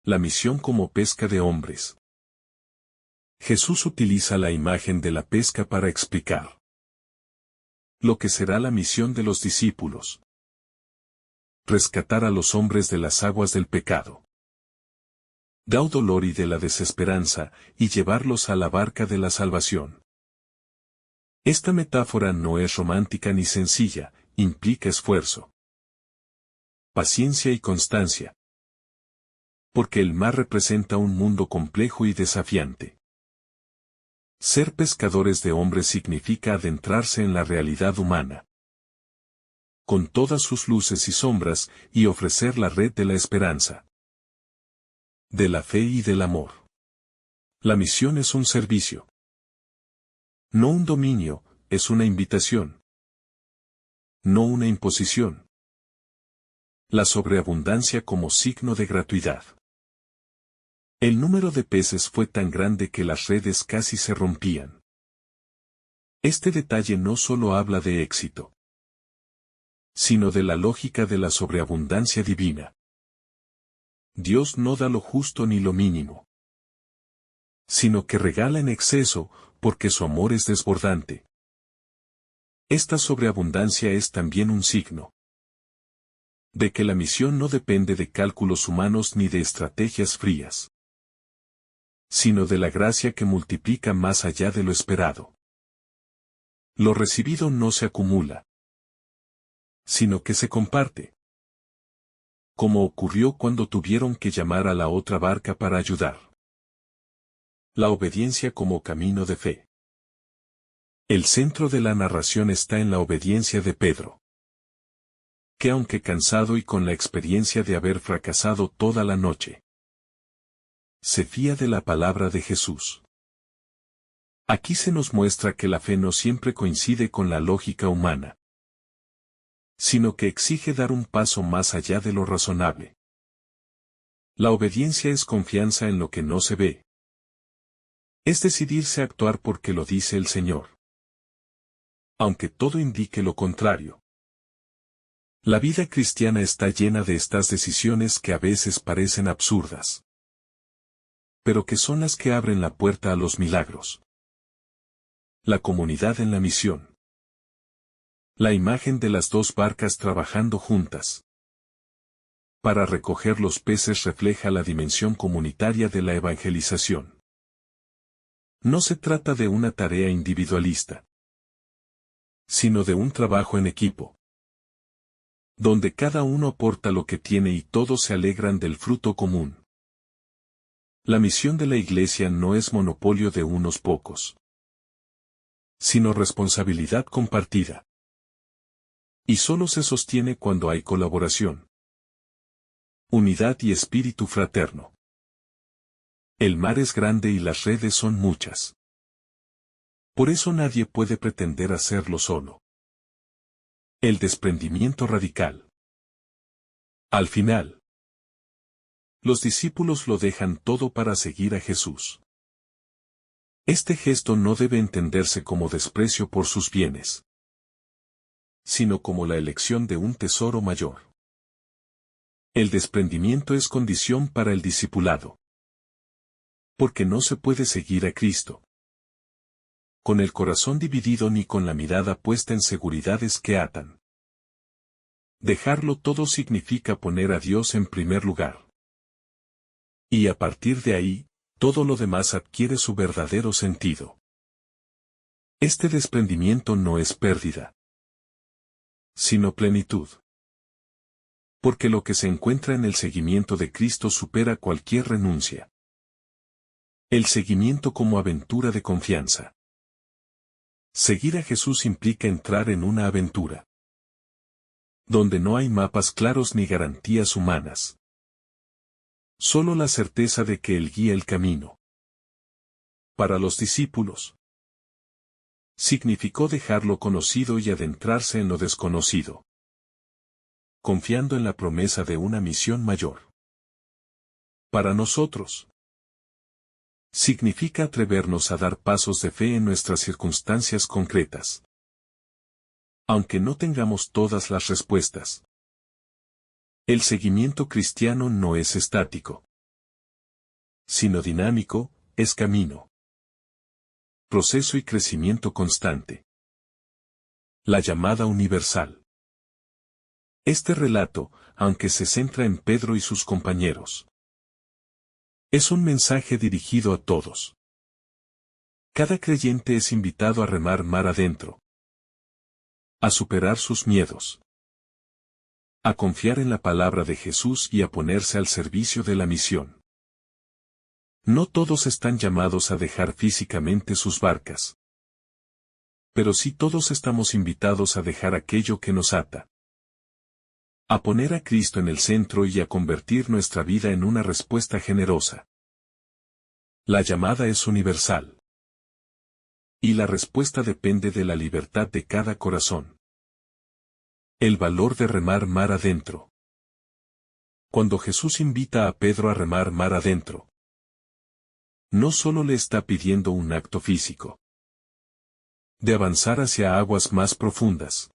La misión como pesca de hombres. Jesús utiliza la imagen de la pesca para explicar lo que será la misión de los discípulos. Rescatar a los hombres de las aguas del pecado, del dolor y de la desesperanza, y llevarlos a la barca de la salvación. Esta metáfora no es romántica ni sencilla, implica esfuerzo, paciencia y constancia. Porque el mar representa un mundo complejo y desafiante. Ser pescadores de hombres significa adentrarse en la realidad humana, con todas sus luces y sombras, y ofrecer la red de la esperanza, de la fe y del amor. La misión es un servicio, no un dominio, es una invitación, no una imposición. La sobreabundancia como signo de gratuidad. El número de peces fue tan grande que las redes casi se rompían. Este detalle no solo habla de éxito, sino de la lógica de la sobreabundancia divina. Dios no da lo justo ni lo mínimo, sino que regala en exceso, porque su amor es desbordante. Esta sobreabundancia es también un signo de que la misión no depende de cálculos humanos ni de estrategias frías, sino de la gracia que multiplica más allá de lo esperado. Lo recibido no se acumula, sino que se comparte, como ocurrió cuando tuvieron que llamar a la otra barca para ayudar. La obediencia como camino de fe. El centro de la narración está en la obediencia de Pedro, que aunque cansado y con la experiencia de haber fracasado toda la noche, se fía de la palabra de Jesús. Aquí se nos muestra que la fe no siempre coincide con la lógica humana, sino que exige dar un paso más allá de lo razonable. La obediencia es confianza en lo que no se ve. Es decidirse a actuar porque lo dice el Señor, aunque todo indique lo contrario. La vida cristiana está llena de estas decisiones que a veces parecen absurdas, pero que son las que abren la puerta a los milagros. La comunidad en la misión. La imagen de las dos barcas trabajando juntas para recoger los peces refleja la dimensión comunitaria de la evangelización. No se trata de una tarea individualista, sino de un trabajo en equipo, donde cada uno aporta lo que tiene y todos se alegran del fruto común. La misión de la Iglesia no es monopolio de unos pocos, sino responsabilidad compartida. Y solo se sostiene cuando hay colaboración, unidad y espíritu fraterno. El mar es grande y las redes son muchas. Por eso nadie puede pretender hacerlo solo. El desprendimiento radical. Al final, los discípulos lo dejan todo para seguir a Jesús. Este gesto no debe entenderse como desprecio por sus bienes, sino como la elección de un tesoro mayor. El desprendimiento es condición para el discipulado, porque no se puede seguir a Cristo con el corazón dividido ni con la mirada puesta en seguridades que atan. Dejarlo todo significa poner a Dios en primer lugar. Y a partir de ahí, todo lo demás adquiere su verdadero sentido. Este desprendimiento no es pérdida, sino plenitud. Porque lo que se encuentra en el seguimiento de Cristo supera cualquier renuncia. El seguimiento como aventura de confianza. Seguir a Jesús implica entrar en una aventura donde no hay mapas claros ni garantías humanas. Solo la certeza de que Él guía el camino. Para los discípulos, significó dejar lo conocido y adentrarse en lo desconocido, confiando en la promesa de una misión mayor. Para nosotros, significa atrevernos a dar pasos de fe en nuestras circunstancias concretas, aunque no tengamos todas las respuestas. El seguimiento cristiano no es estático, sino dinámico, es camino, proceso y crecimiento constante. La llamada universal. Este relato, aunque se centra en Pedro y sus compañeros, es un mensaje dirigido a todos. Cada creyente es invitado a remar mar adentro, a superar sus miedos, a confiar en la palabra de Jesús y a ponerse al servicio de la misión. No todos están llamados a dejar físicamente sus barcas, pero sí todos estamos invitados a dejar aquello que nos ata, a poner a Cristo en el centro y a convertir nuestra vida en una respuesta generosa. La llamada es universal, y la respuesta depende de la libertad de cada corazón. El valor de remar mar adentro. Cuando Jesús invita a Pedro a remar mar adentro, no solo le está pidiendo un acto físico de avanzar hacia aguas más profundas,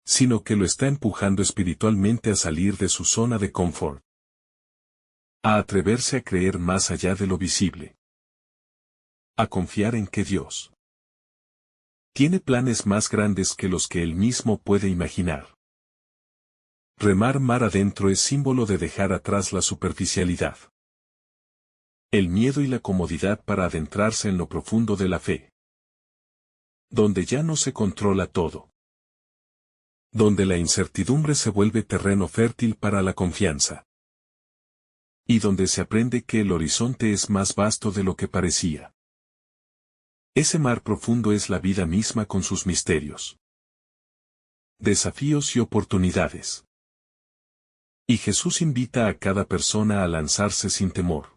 sino que lo está empujando espiritualmente a salir de su zona de confort, a atreverse a creer más allá de lo visible, a confiar en que Dios Tiene planes más grandes que los que él mismo puede imaginar. Remar mar adentro es símbolo de dejar atrás la superficialidad, el miedo y la comodidad para adentrarse en lo profundo de la fe, donde ya no se controla todo, donde la incertidumbre se vuelve terreno fértil para la confianza, y donde se aprende que el horizonte es más vasto de lo que parecía. Ese mar profundo es la vida misma con sus misterios, desafíos y oportunidades. Y Jesús invita a cada persona a lanzarse sin temor,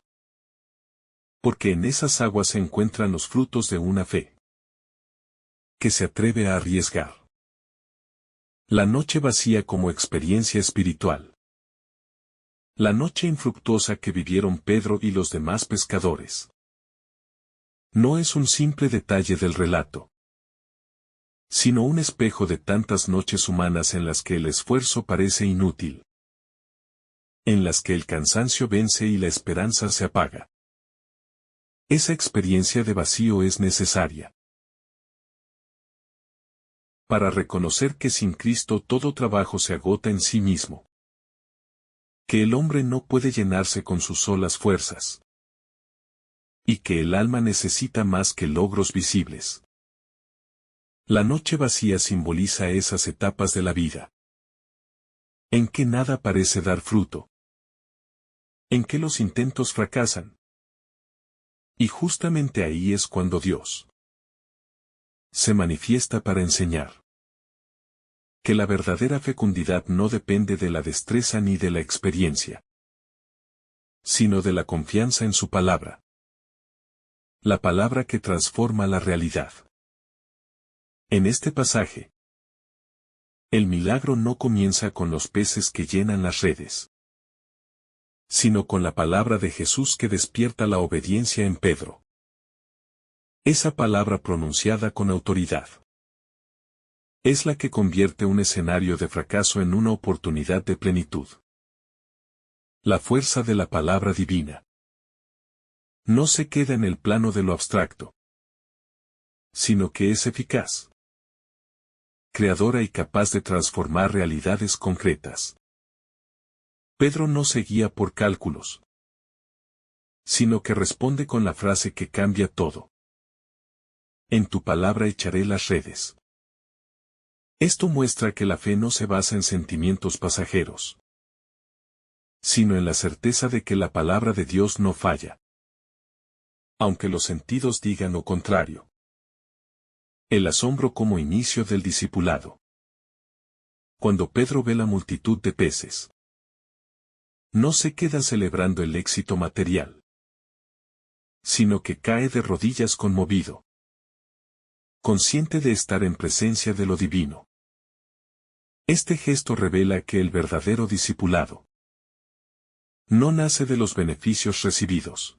porque en esas aguas se encuentran los frutos de una fe que se atreve a arriesgar. La noche vacía como experiencia espiritual. La noche infructuosa que vivieron Pedro y los demás pescadores. No es un simple detalle del relato, sino un espejo de tantas noches humanas en las que el esfuerzo parece inútil, en las que el cansancio vence y la esperanza se apaga. Esa experiencia de vacío es necesaria para reconocer que sin Cristo todo trabajo se agota en sí mismo, que el hombre no puede llenarse con sus solas fuerzas, y que el alma necesita más que logros visibles. La noche vacía simboliza esas etapas de la vida, en que nada parece dar fruto, en que los intentos fracasan. Y justamente ahí es cuando Dios se manifiesta para enseñar que la verdadera fecundidad no depende de la destreza ni de la experiencia, sino de la confianza en su palabra. La palabra que transforma la realidad. En este pasaje, el milagro no comienza con los peces que llenan las redes, sino con la palabra de Jesús que despierta la obediencia en Pedro. Esa palabra pronunciada con autoridad es la que convierte un escenario de fracaso en una oportunidad de plenitud. La fuerza de la palabra divina no se queda en el plano de lo abstracto, sino que es eficaz, creadora y capaz de transformar realidades concretas. Pedro no se guía por cálculos, sino que responde con la frase que cambia todo. En tu palabra echaré las redes. Esto muestra que la fe no se basa en sentimientos pasajeros, sino en la certeza de que la palabra de Dios no falla, aunque los sentidos digan lo contrario. El asombro como inicio del discipulado. Cuando Pedro ve la multitud de peces, no se queda celebrando el éxito material, sino que cae de rodillas conmovido, consciente de estar en presencia de lo divino. Este gesto revela que el verdadero discipulado no nace de los beneficios recibidos,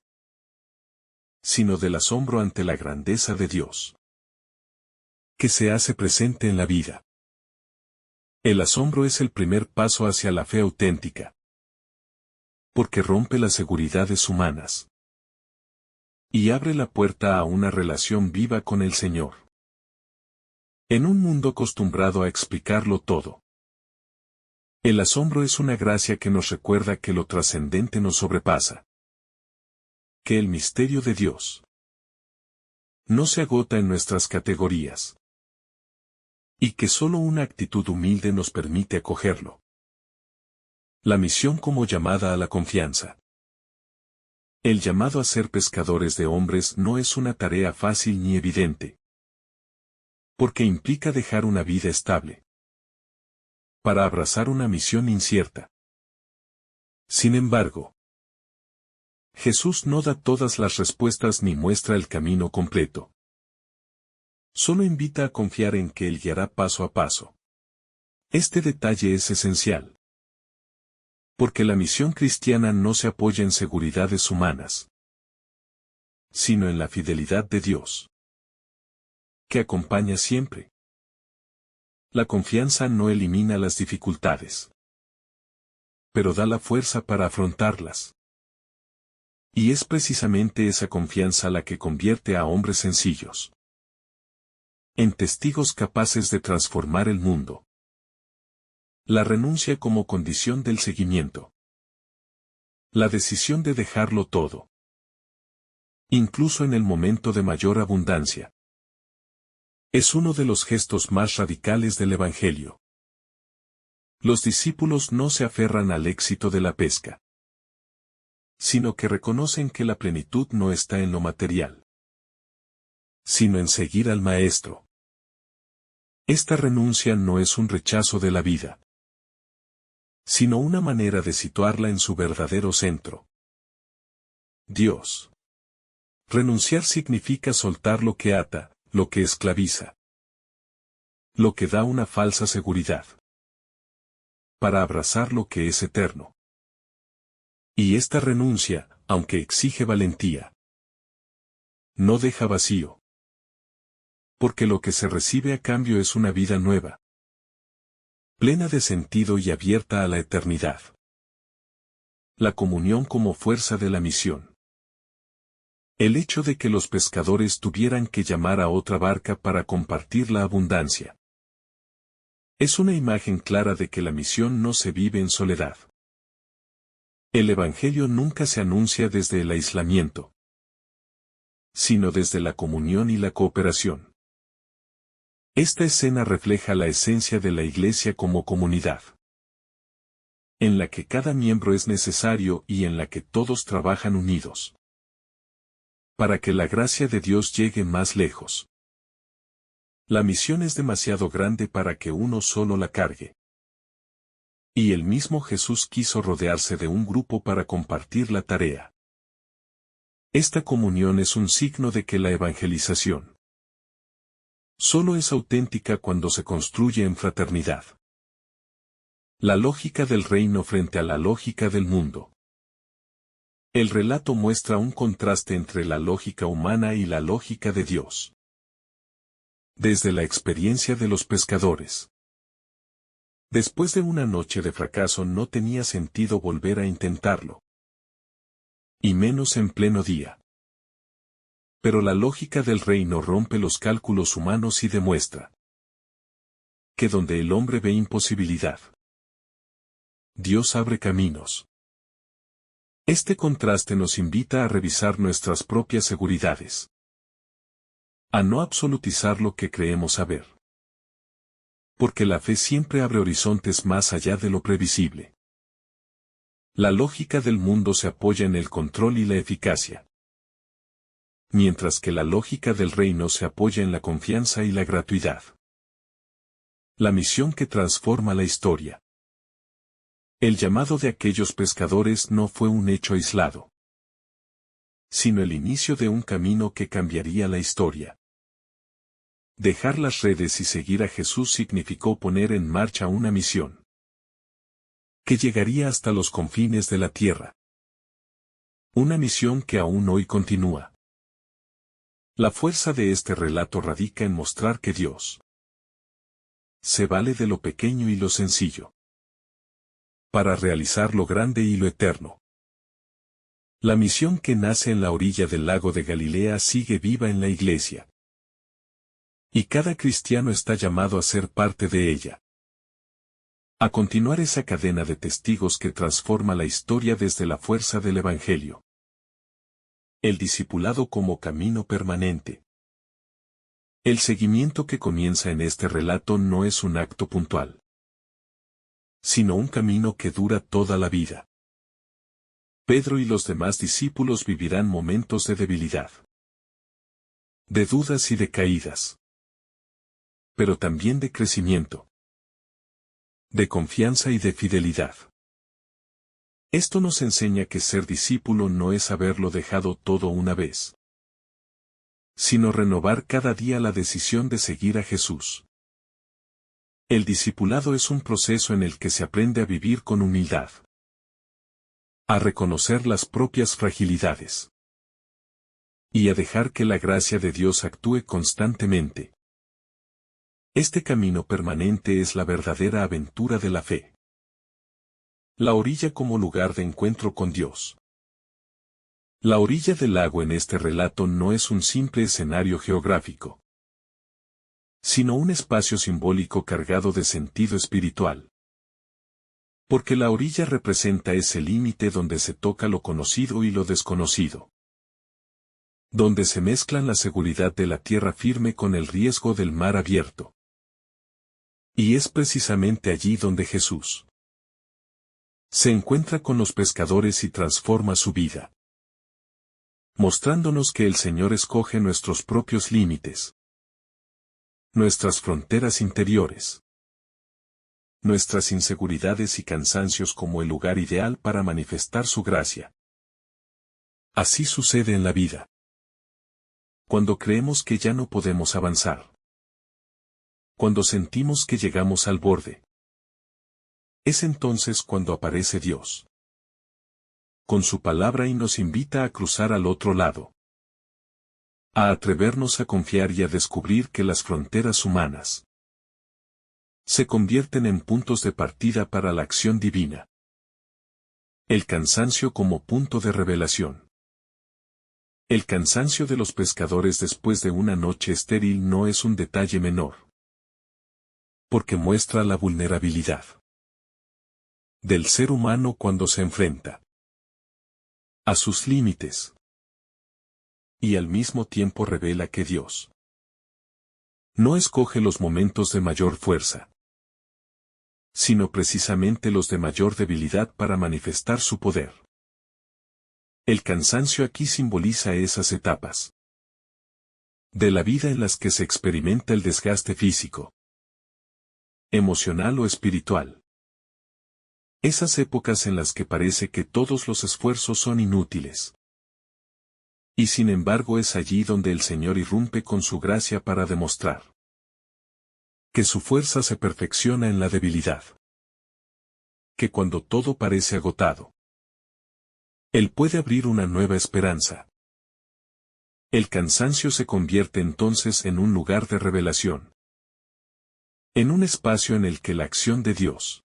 sino del asombro ante la grandeza de Dios, que se hace presente en la vida. El asombro es el primer paso hacia la fe auténtica, porque rompe las seguridades humanas y abre la puerta a una relación viva con el Señor. En un mundo acostumbrado a explicarlo todo, el asombro es una gracia que nos recuerda que lo trascendente nos sobrepasa, que el misterio de Dios no se agota en nuestras categorías, y que solo una actitud humilde nos permite acogerlo. La misión como llamada a la confianza. El llamado a ser pescadores de hombres no es una tarea fácil ni evidente, porque implica dejar una vida estable para abrazar una misión incierta. Sin embargo, Jesús no da todas las respuestas ni muestra el camino completo. Solo invita a confiar en que Él guiará paso a paso. Este detalle es esencial, porque la misión cristiana no se apoya en seguridades humanas, sino en la fidelidad de Dios, que acompaña siempre. La confianza no elimina las dificultades, pero da la fuerza para afrontarlas. Y es precisamente esa confianza la que convierte a hombres sencillos En testigos capaces de transformar el mundo. La renuncia como condición del seguimiento. La decisión de dejarlo todo. Incluso en el momento de mayor abundancia. Es uno de los gestos más radicales del Evangelio. Los discípulos no se aferran al éxito de la pesca, sino que reconocen que la plenitud no está en lo material, sino en seguir al Maestro. Esta renuncia no es un rechazo de la vida, sino una manera de situarla en su verdadero centro. Dios. Renunciar significa soltar lo que ata, lo que esclaviza, lo que da una falsa seguridad, para abrazar lo que es eterno. Y esta renuncia, aunque exige valentía, no deja vacío. Porque lo que se recibe a cambio es una vida nueva, plena de sentido y abierta a la eternidad. La comunión como fuerza de la misión. El hecho de que los pescadores tuvieran que llamar a otra barca para compartir la abundancia. Es una imagen clara de que la misión no se vive en soledad. El Evangelio nunca se anuncia desde el aislamiento, sino desde la comunión y la cooperación. Esta escena refleja la esencia de la Iglesia como comunidad, en la que cada miembro es necesario y en la que todos trabajan unidos, para que la gracia de Dios llegue más lejos. La misión es demasiado grande para que uno solo la cargue. Y el mismo Jesús quiso rodearse de un grupo para compartir la tarea. Esta comunión es un signo de que la evangelización solo es auténtica cuando se construye en fraternidad. La lógica del reino frente a la lógica del mundo. El relato muestra un contraste entre la lógica humana y la lógica de Dios. Desde la experiencia de los pescadores. Después de una noche de fracaso no tenía sentido volver a intentarlo. Y menos en pleno día. Pero la lógica del reino rompe los cálculos humanos y demuestra que donde el hombre ve imposibilidad, Dios abre caminos. Este contraste nos invita a revisar nuestras propias seguridades, a no absolutizar lo que creemos saber. Porque la fe siempre abre horizontes más allá de lo previsible. La lógica del mundo se apoya en el control y la eficacia, mientras que la lógica del reino se apoya en la confianza y la gratuidad. La misión que transforma la historia. El llamado de aquellos pescadores no fue un hecho aislado, sino el inicio de un camino que cambiaría la historia. Dejar las redes y seguir a Jesús significó poner en marcha una misión que llegaría hasta los confines de la tierra. Una misión que aún hoy continúa. La fuerza de este relato radica en mostrar que Dios se vale de lo pequeño y lo sencillo para realizar lo grande y lo eterno. La misión que nace en la orilla del lago de Galilea sigue viva en la Iglesia. Y cada cristiano está llamado a ser parte de ella. A continuar esa cadena de testigos que transforma la historia desde la fuerza del Evangelio. El discipulado como camino permanente. El seguimiento que comienza en este relato no es un acto puntual, sino un camino que dura toda la vida. Pedro y los demás discípulos vivirán momentos de debilidad, de dudas y de caídas, pero también de crecimiento, de confianza y de fidelidad. Esto nos enseña que ser discípulo no es haberlo dejado todo una vez, sino renovar cada día la decisión de seguir a Jesús. El discipulado es un proceso en el que se aprende a vivir con humildad, a reconocer las propias fragilidades y a dejar que la gracia de Dios actúe constantemente. Este camino permanente es la verdadera aventura de la fe. La orilla como lugar de encuentro con Dios. La orilla del lago en este relato no es un simple escenario geográfico. sino un espacio simbólico cargado de sentido espiritual. Porque la orilla representa ese límite donde se toca lo conocido y lo desconocido. Donde se mezclan la seguridad de la tierra firme con el riesgo del mar abierto. Y es precisamente allí donde Jesús se encuentra con los pescadores y transforma su vida. Mostrándonos que el Señor escoge nuestros propios límites. Nuestras fronteras interiores. Nuestras inseguridades y cansancios como el lugar ideal para manifestar su gracia. Así sucede en la vida. Cuando creemos que ya no podemos avanzar. Cuando sentimos que llegamos al borde. Es entonces cuando aparece Dios. Con su palabra y nos invita a cruzar al otro lado. A atrevernos a confiar y a descubrir que las fronteras humanas se convierten en puntos de partida para la acción divina. El cansancio como punto de revelación. El cansancio de los pescadores después de una noche estéril no es un detalle menor. Porque muestra la vulnerabilidad del ser humano cuando se enfrenta a sus límites. Y al mismo tiempo revela que Dios no escoge los momentos de mayor fuerza, sino precisamente los de mayor debilidad para manifestar su poder. El cansancio aquí simboliza esas etapas de la vida en las que se experimenta el desgaste físico, emocional o espiritual. Esas épocas en las que parece que todos los esfuerzos son inútiles. Y sin embargo es allí donde el Señor irrumpe con su gracia para demostrar que su fuerza se perfecciona en la debilidad. Que cuando todo parece agotado, Él puede abrir una nueva esperanza. El cansancio se convierte entonces en un lugar de revelación. En un espacio en el que la acción de Dios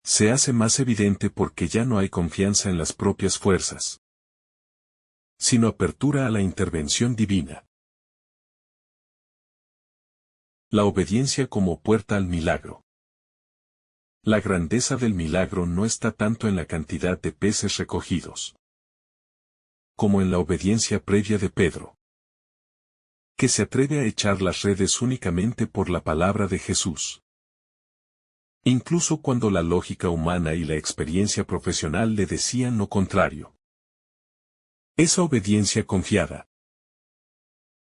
se hace más evidente porque ya no hay confianza en las propias fuerzas, sino apertura a la intervención divina. La obediencia como puerta al milagro. La grandeza del milagro no está tanto en la cantidad de peces recogidos, como en la obediencia previa de Pedro, que se atreve a echar las redes únicamente por la palabra de Jesús. Incluso cuando la lógica humana y la experiencia profesional le decían lo contrario. Esa obediencia confiada,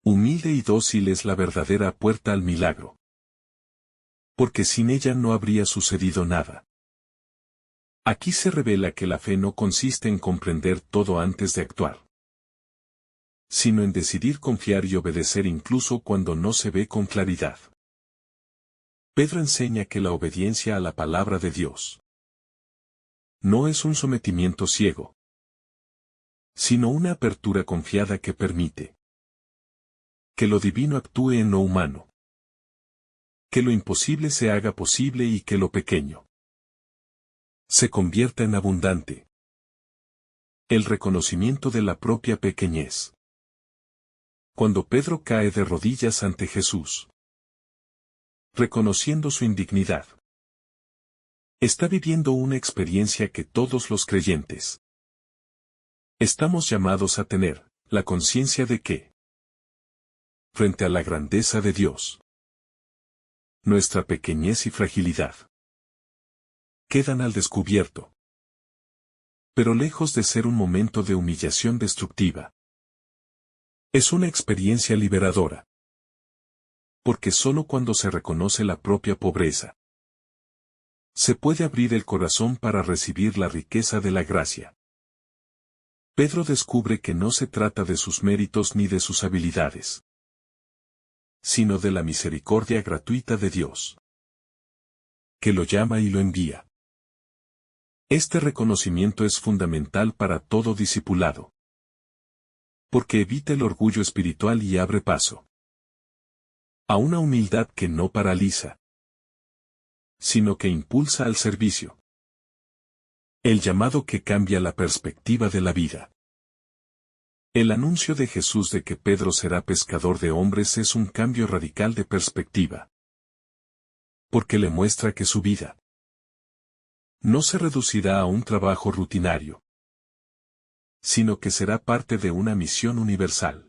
humilde y dócil es la verdadera puerta al milagro. Porque sin ella no habría sucedido nada. Aquí se revela que la fe no consiste en comprender todo antes de actuar, sino en decidir confiar y obedecer incluso cuando no se ve con claridad. Pedro enseña que la obediencia a la palabra de Dios no es un sometimiento ciego, sino una apertura confiada que permite que lo divino actúe en lo humano, que lo imposible se haga posible y que lo pequeño se convierta en abundante. El reconocimiento de la propia pequeñez. Cuando Pedro cae de rodillas ante Jesús, reconociendo su indignidad, está viviendo una experiencia que todos los creyentes estamos llamados a tener, la conciencia de que, frente a la grandeza de Dios, nuestra pequeñez y fragilidad quedan al descubierto. Pero lejos de ser un momento de humillación destructiva, es una experiencia liberadora. Porque solo cuando se reconoce la propia pobreza, se puede abrir el corazón para recibir la riqueza de la gracia. Pedro descubre que no se trata de sus méritos ni de sus habilidades, sino de la misericordia gratuita de Dios, que lo llama y lo envía. Este reconocimiento es fundamental para todo discipulado, porque evita el orgullo espiritual y abre paso a una humildad que no paraliza, sino que impulsa al servicio. El llamado que cambia la perspectiva de la vida. El anuncio de Jesús de que Pedro será pescador de hombres es un cambio radical de perspectiva. Porque le muestra que su vida no se reducirá a un trabajo rutinario, sino que será parte de una misión universal.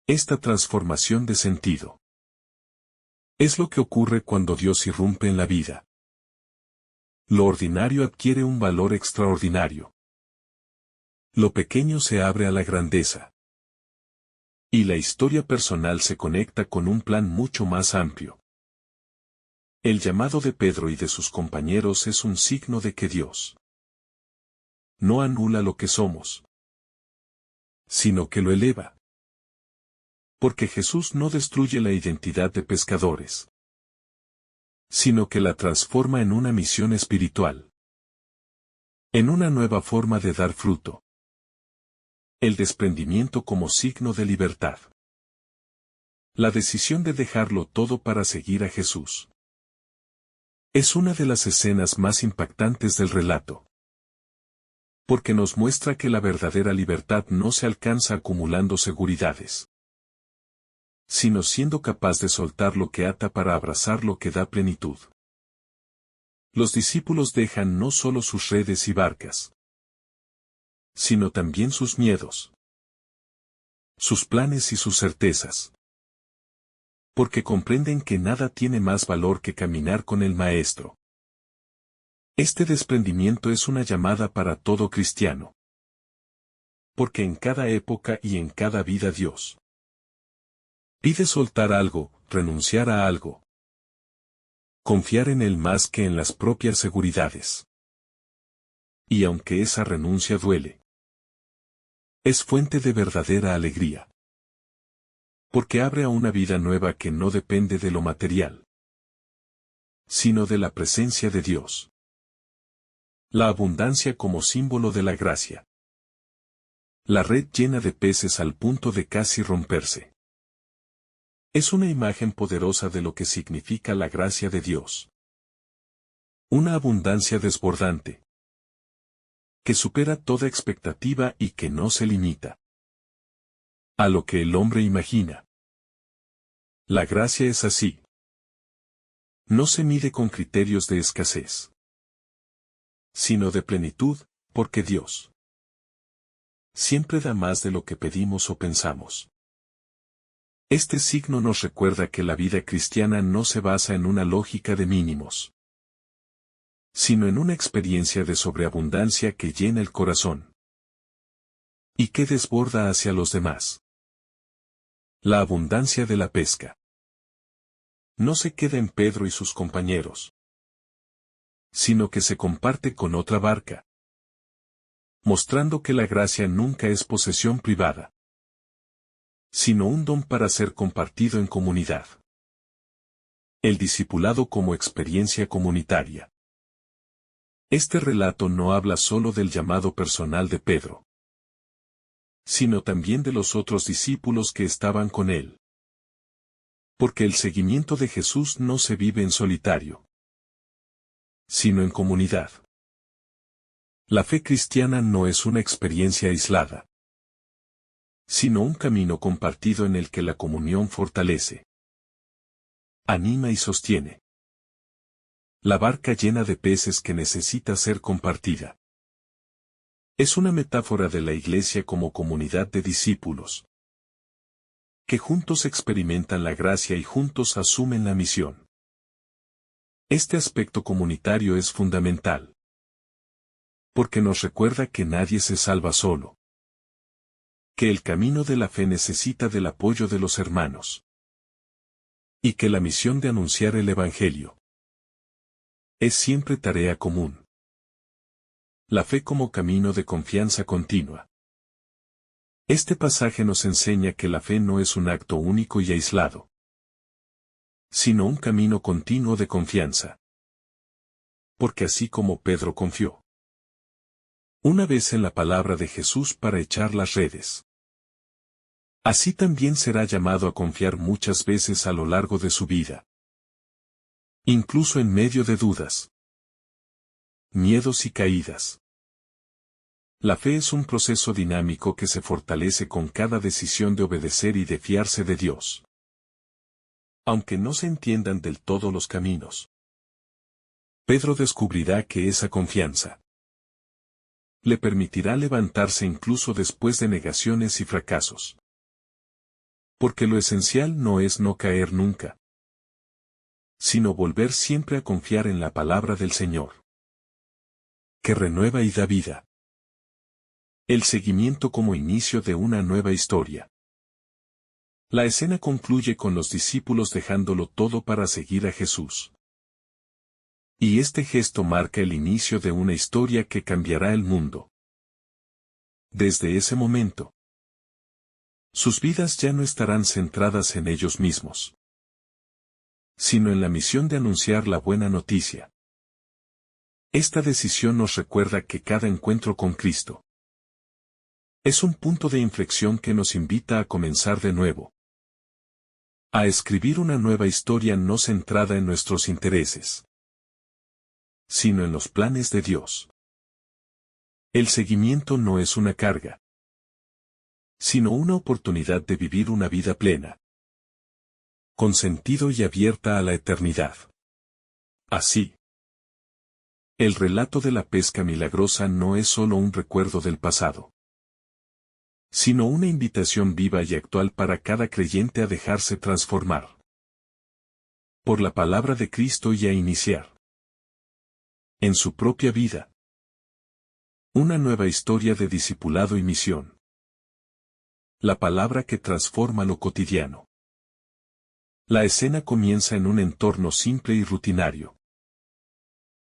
Esta transformación de sentido es lo que ocurre cuando Dios irrumpe en la vida. Lo ordinario adquiere un valor extraordinario. Lo pequeño se abre a la grandeza. Y la historia personal se conecta con un plan mucho más amplio. El llamado de Pedro y de sus compañeros es un signo de que Dios no anula lo que somos, sino que lo eleva. Porque Jesús no destruye la identidad de pescadores, sino que la transforma en una misión espiritual, en una nueva forma de dar fruto. El desprendimiento como signo de libertad. La decisión de dejarlo todo para seguir a Jesús es una de las escenas más impactantes del relato. Porque nos muestra que la verdadera libertad no se alcanza acumulando seguridades, sino siendo capaz de soltar lo que ata para abrazar lo que da plenitud. Los discípulos dejan no solo sus redes y barcas, sino también sus miedos, sus planes y sus certezas. Porque comprenden que nada tiene más valor que caminar con el Maestro. Este desprendimiento es una llamada para todo cristiano. Porque en cada época y en cada vida Dios pide soltar algo, renunciar a algo. Confiar en Él más que en las propias seguridades. Y aunque esa renuncia duele, es fuente de verdadera alegría. Porque abre a una vida nueva que no depende de lo material, sino de la presencia de Dios. La abundancia como símbolo de la gracia. La red llena de peces al punto de casi romperse. Es una imagen poderosa de lo que significa la gracia de Dios. Una abundancia desbordante, que supera toda expectativa y que no se limita a lo que el hombre imagina. La gracia es así. No se mide con criterios de escasez, sino de plenitud, porque Dios siempre da más de lo que pedimos o pensamos. Este signo nos recuerda que la vida cristiana no se basa en una lógica de mínimos, sino en una experiencia de sobreabundancia que llena el corazón y que desborda hacia los demás. La abundancia de la pesca no se queda en Pedro y sus compañeros, sino que se comparte con otra barca, mostrando que la gracia nunca es posesión privada, sino un don para ser compartido en comunidad. El discipulado como experiencia comunitaria. Este relato no habla solo del llamado personal de Pedro, sino también de los otros discípulos que estaban con él. Porque el seguimiento de Jesús no se vive en solitario, sino en comunidad. La fe cristiana no es una experiencia aislada, sino un camino compartido en el que la comunión fortalece, anima y sostiene. La barca llena de peces que necesita ser compartida. Es una metáfora de la Iglesia como comunidad de discípulos, que juntos experimentan la gracia y juntos asumen la misión. Este aspecto comunitario es fundamental, porque nos recuerda que nadie se salva solo, que el camino de la fe necesita del apoyo de los hermanos, y que la misión de anunciar el Evangelio es siempre tarea común. La fe como camino de confianza continua. Este pasaje nos enseña que la fe no es un acto único y aislado, sino un camino continuo de confianza. Porque así como Pedro confió una vez en la palabra de Jesús para echar las redes, así también será llamado a confiar muchas veces a lo largo de su vida. Incluso en medio de dudas, miedos y caídas. La fe es un proceso dinámico que se fortalece con cada decisión de obedecer y de fiarse de Dios. Aunque no se entiendan del todo los caminos, Pedro descubrirá que esa confianza le permitirá levantarse incluso después de negaciones y fracasos. Porque lo esencial no es no caer nunca, sino volver siempre a confiar en la palabra del Señor, que renueva y da vida. El seguimiento como inicio de una nueva historia. La escena concluye con los discípulos dejándolo todo para seguir a Jesús. Y este gesto marca el inicio de una historia que cambiará el mundo. Desde ese momento, sus vidas ya no estarán centradas en ellos mismos, sino en la misión de anunciar la buena noticia. Esta decisión nos recuerda que cada encuentro con Cristo es un punto de inflexión que nos invita a comenzar de nuevo. A escribir una nueva historia no centrada en nuestros intereses, sino en los planes de Dios. El seguimiento no es una carga, sino una oportunidad de vivir una vida plena, con sentido y abierta a la eternidad. Así, el relato de la pesca milagrosa no es solo un recuerdo del pasado, sino una invitación viva y actual para cada creyente a dejarse transformar por la palabra de Cristo y a iniciar en su propia vida una nueva historia de discipulado y misión. La palabra que transforma lo cotidiano. La escena comienza en un entorno simple y rutinario.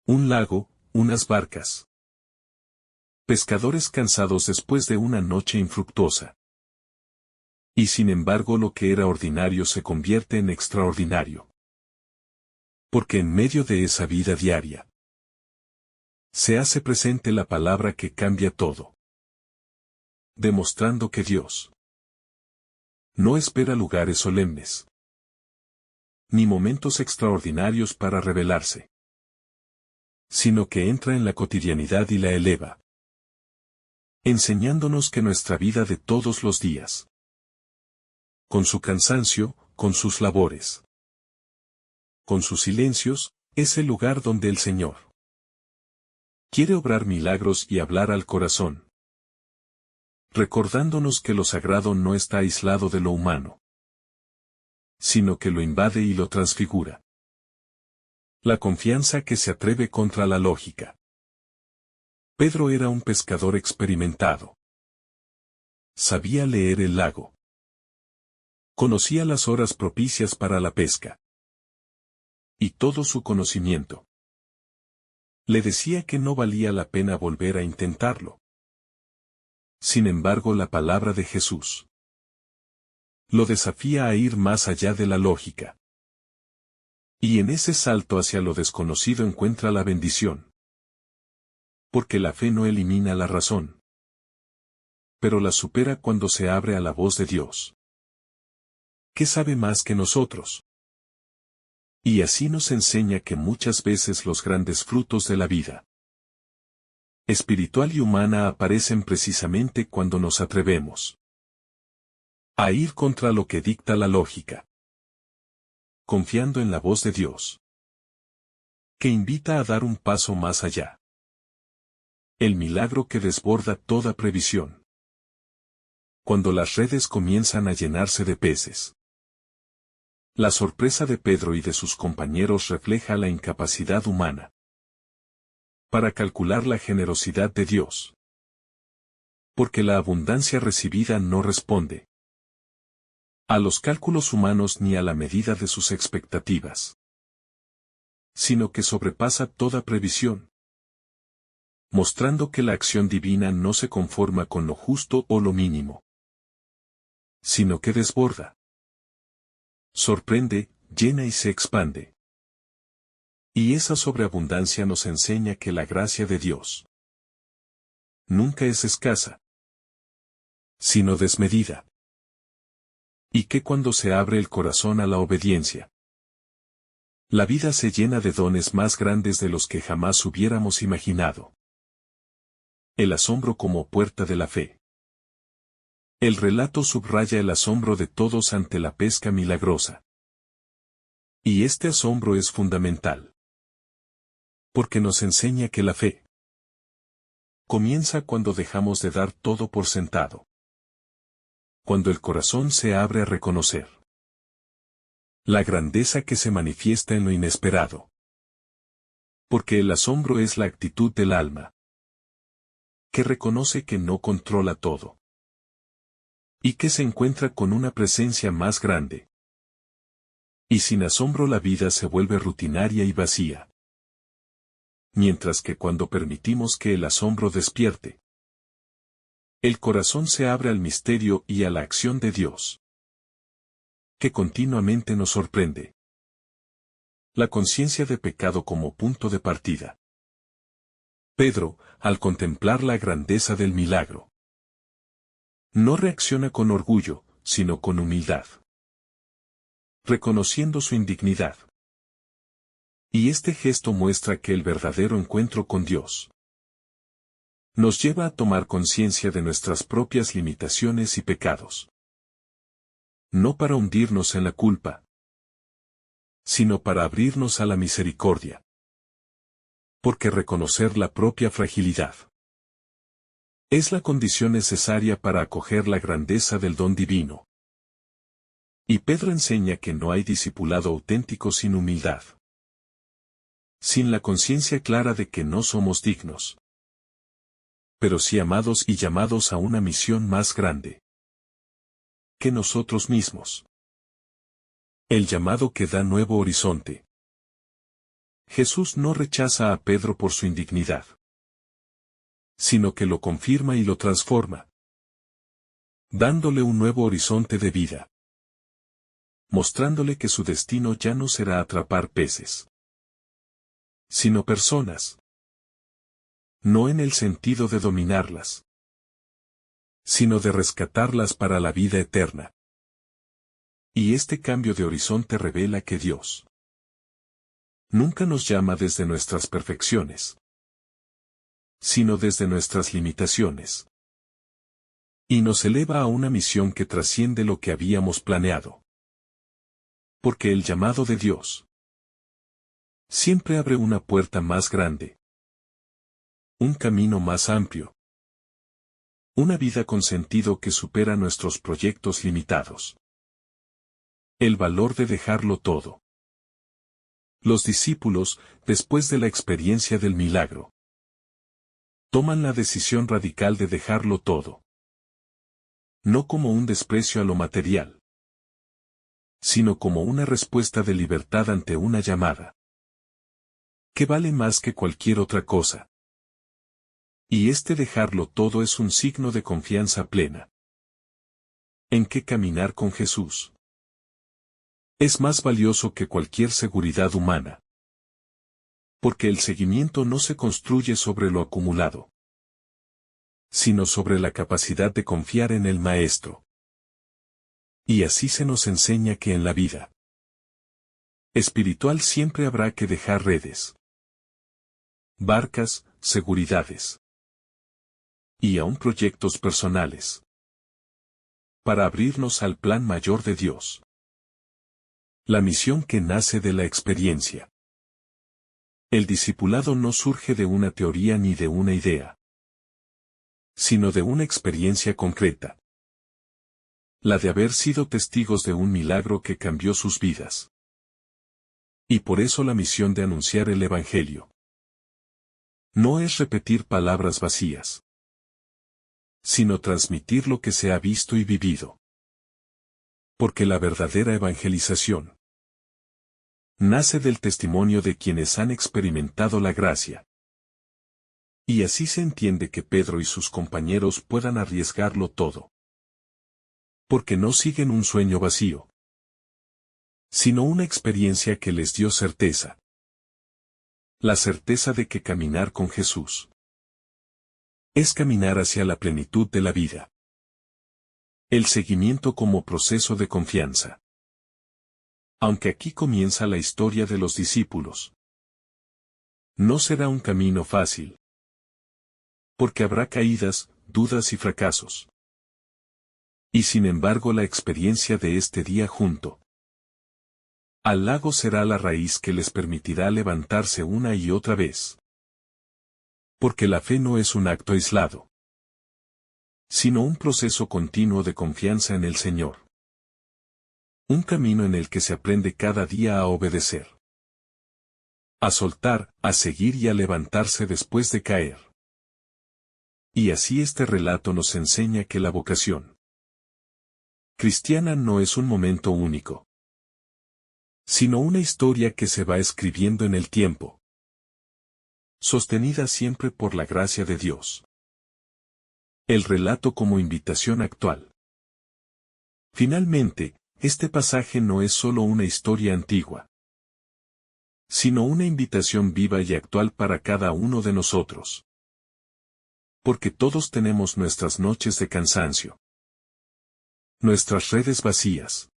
Un lago, unas barcas. Pescadores cansados después de una noche infructuosa. Y sin embargo lo que era ordinario se convierte en extraordinario. Porque en medio de esa vida diaria, se hace presente la palabra que cambia todo. Demostrando que Dios no espera lugares solemnes, ni momentos extraordinarios para revelarse, sino que entra en la cotidianidad y la eleva, enseñándonos que nuestra vida de todos los días, con su cansancio, con sus labores, con sus silencios, es el lugar donde el Señor quiere obrar milagros y hablar al corazón, recordándonos que lo sagrado no está aislado de lo humano, sino que lo invade y lo transfigura. La confianza que se atreve contra la lógica. Pedro era un pescador experimentado. Sabía leer el lago. Conocía las horas propicias para la pesca. Y todo su conocimiento le decía que no valía la pena volver a intentarlo. Sin embargo, la palabra de Jesús lo desafía a ir más allá de la lógica. Y en ese salto hacia lo desconocido encuentra la bendición. Porque la fe no elimina la razón, pero la supera cuando se abre a la voz de Dios, que sabe más que nosotros. Y así nos enseña que muchas veces los grandes frutos de la vida espiritual y humana aparecen precisamente cuando nos atrevemos a ir contra lo que dicta la lógica, confiando en la voz de Dios, que invita a dar un paso más allá. El milagro que desborda toda previsión. Cuando las redes comienzan a llenarse de peces. La sorpresa de Pedro y de sus compañeros refleja la incapacidad humana para calcular la generosidad de Dios. Porque la abundancia recibida no responde a los cálculos humanos ni a la medida de sus expectativas, sino que sobrepasa toda previsión, mostrando que la acción divina no se conforma con lo justo o lo mínimo, sino que desborda, sorprende, llena y se expande. Y esa sobreabundancia nos enseña que la gracia de Dios nunca es escasa, sino desmedida. Y que cuando se abre el corazón a la obediencia, la vida se llena de dones más grandes de los que jamás hubiéramos imaginado. El asombro como puerta de la fe. El relato subraya el asombro de todos ante la pesca milagrosa. Y este asombro es fundamental. Porque nos enseña que la fe comienza cuando dejamos de dar todo por sentado. Cuando el corazón se abre a reconocer la grandeza que se manifiesta en lo inesperado. Porque el asombro es la actitud del alma, que reconoce que no controla todo. Y que se encuentra con una presencia más grande. Y sin asombro la vida se vuelve rutinaria y vacía. Mientras que cuando permitimos que el asombro despierte, el corazón se abre al misterio y a la acción de Dios, que continuamente nos sorprende. La conciencia de pecado como punto de partida. Pedro, al contemplar la grandeza del milagro, no reacciona con orgullo, sino con humildad, reconociendo su indignidad. Y este gesto muestra que el verdadero encuentro con Dios nos lleva a tomar conciencia de nuestras propias limitaciones y pecados. No para hundirnos en la culpa, sino para abrirnos a la misericordia. Porque reconocer la propia fragilidad es la condición necesaria para acoger la grandeza del don divino. Y Pedro enseña que no hay discipulado auténtico sin humildad, sin la conciencia clara de que no somos dignos, pero sí amados y llamados a una misión más grande que nosotros mismos. El llamado que da nuevo horizonte. Jesús no rechaza a Pedro por su indignidad, sino que lo confirma y lo transforma, dándole un nuevo horizonte de vida, mostrándole que su destino ya no será atrapar peces, sino personas. No en el sentido de dominarlas, sino de rescatarlas para la vida eterna. Y este cambio de horizonte revela que Dios nunca nos llama desde nuestras perfecciones, sino desde nuestras limitaciones. Y nos eleva a una misión que trasciende lo que habíamos planeado. Porque el llamado de Dios siempre abre una puerta más grande, un camino más amplio, una vida con sentido que supera nuestros proyectos limitados. El valor de dejarlo todo. Los discípulos, después de la experiencia del milagro, toman la decisión radical de dejarlo todo. No como un desprecio a lo material, sino como una respuesta de libertad ante una llamada que vale más que cualquier otra cosa. Y este dejarlo todo es un signo de confianza plena. ¿En qué caminar con Jesús? Es más valioso que cualquier seguridad humana. Porque el seguimiento no se construye sobre lo acumulado, sino sobre la capacidad de confiar en el Maestro. Y así se nos enseña que en la vida espiritual siempre habrá que dejar redes, barcas, seguridades y aún proyectos personales para abrirnos al plan mayor de Dios. La misión que nace de la experiencia. El discipulado no surge de una teoría ni de una idea, sino de una experiencia concreta. La de haber sido testigos de un milagro que cambió sus vidas. Y por eso la misión de anunciar el Evangelio no es repetir palabras vacías, sino transmitir lo que se ha visto y vivido. Porque la verdadera evangelización nace del testimonio de quienes han experimentado la gracia. Y así se entiende que Pedro y sus compañeros puedan arriesgarlo todo. Porque no siguen un sueño vacío, sino una experiencia que les dio certeza. La certeza de que caminar con Jesús es caminar hacia la plenitud de la vida. El seguimiento como proceso de confianza. Aunque aquí comienza la historia de los discípulos, no será un camino fácil. Porque habrá caídas, dudas y fracasos. Y sin embargo la experiencia de este día junto al lago será la raíz que les permitirá levantarse una y otra vez. Porque la fe no es un acto aislado, sino un proceso continuo de confianza en el Señor. Un camino en el que se aprende cada día a obedecer, a soltar, a seguir y a levantarse después de caer. Y así este relato nos enseña que la vocación cristiana no es un momento único, sino una historia que se va escribiendo en el tiempo, sostenida siempre por la gracia de Dios. El relato como invitación actual. Finalmente, este pasaje no es solo una historia antigua, sino una invitación viva y actual para cada uno de nosotros. Porque todos tenemos nuestras noches de cansancio, nuestras redes vacías,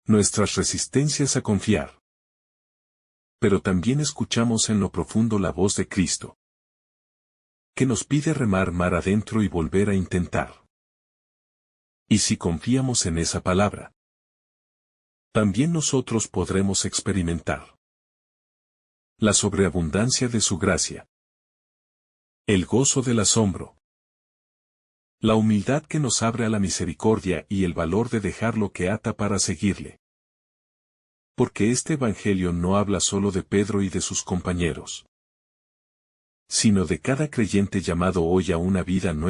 nuestras resistencias a confiar. Pero también escuchamos en lo profundo la voz de Cristo, que nos pide remar mar adentro y volver a intentar. Y si confiamos en esa palabra, también nosotros podremos experimentar la sobreabundancia de su gracia, el gozo del asombro, la humildad que nos abre a la misericordia y el valor de dejar lo que ata para seguirle. Porque este evangelio no habla solo de Pedro y de sus compañeros, sino de cada creyente llamado hoy a una vida nueva.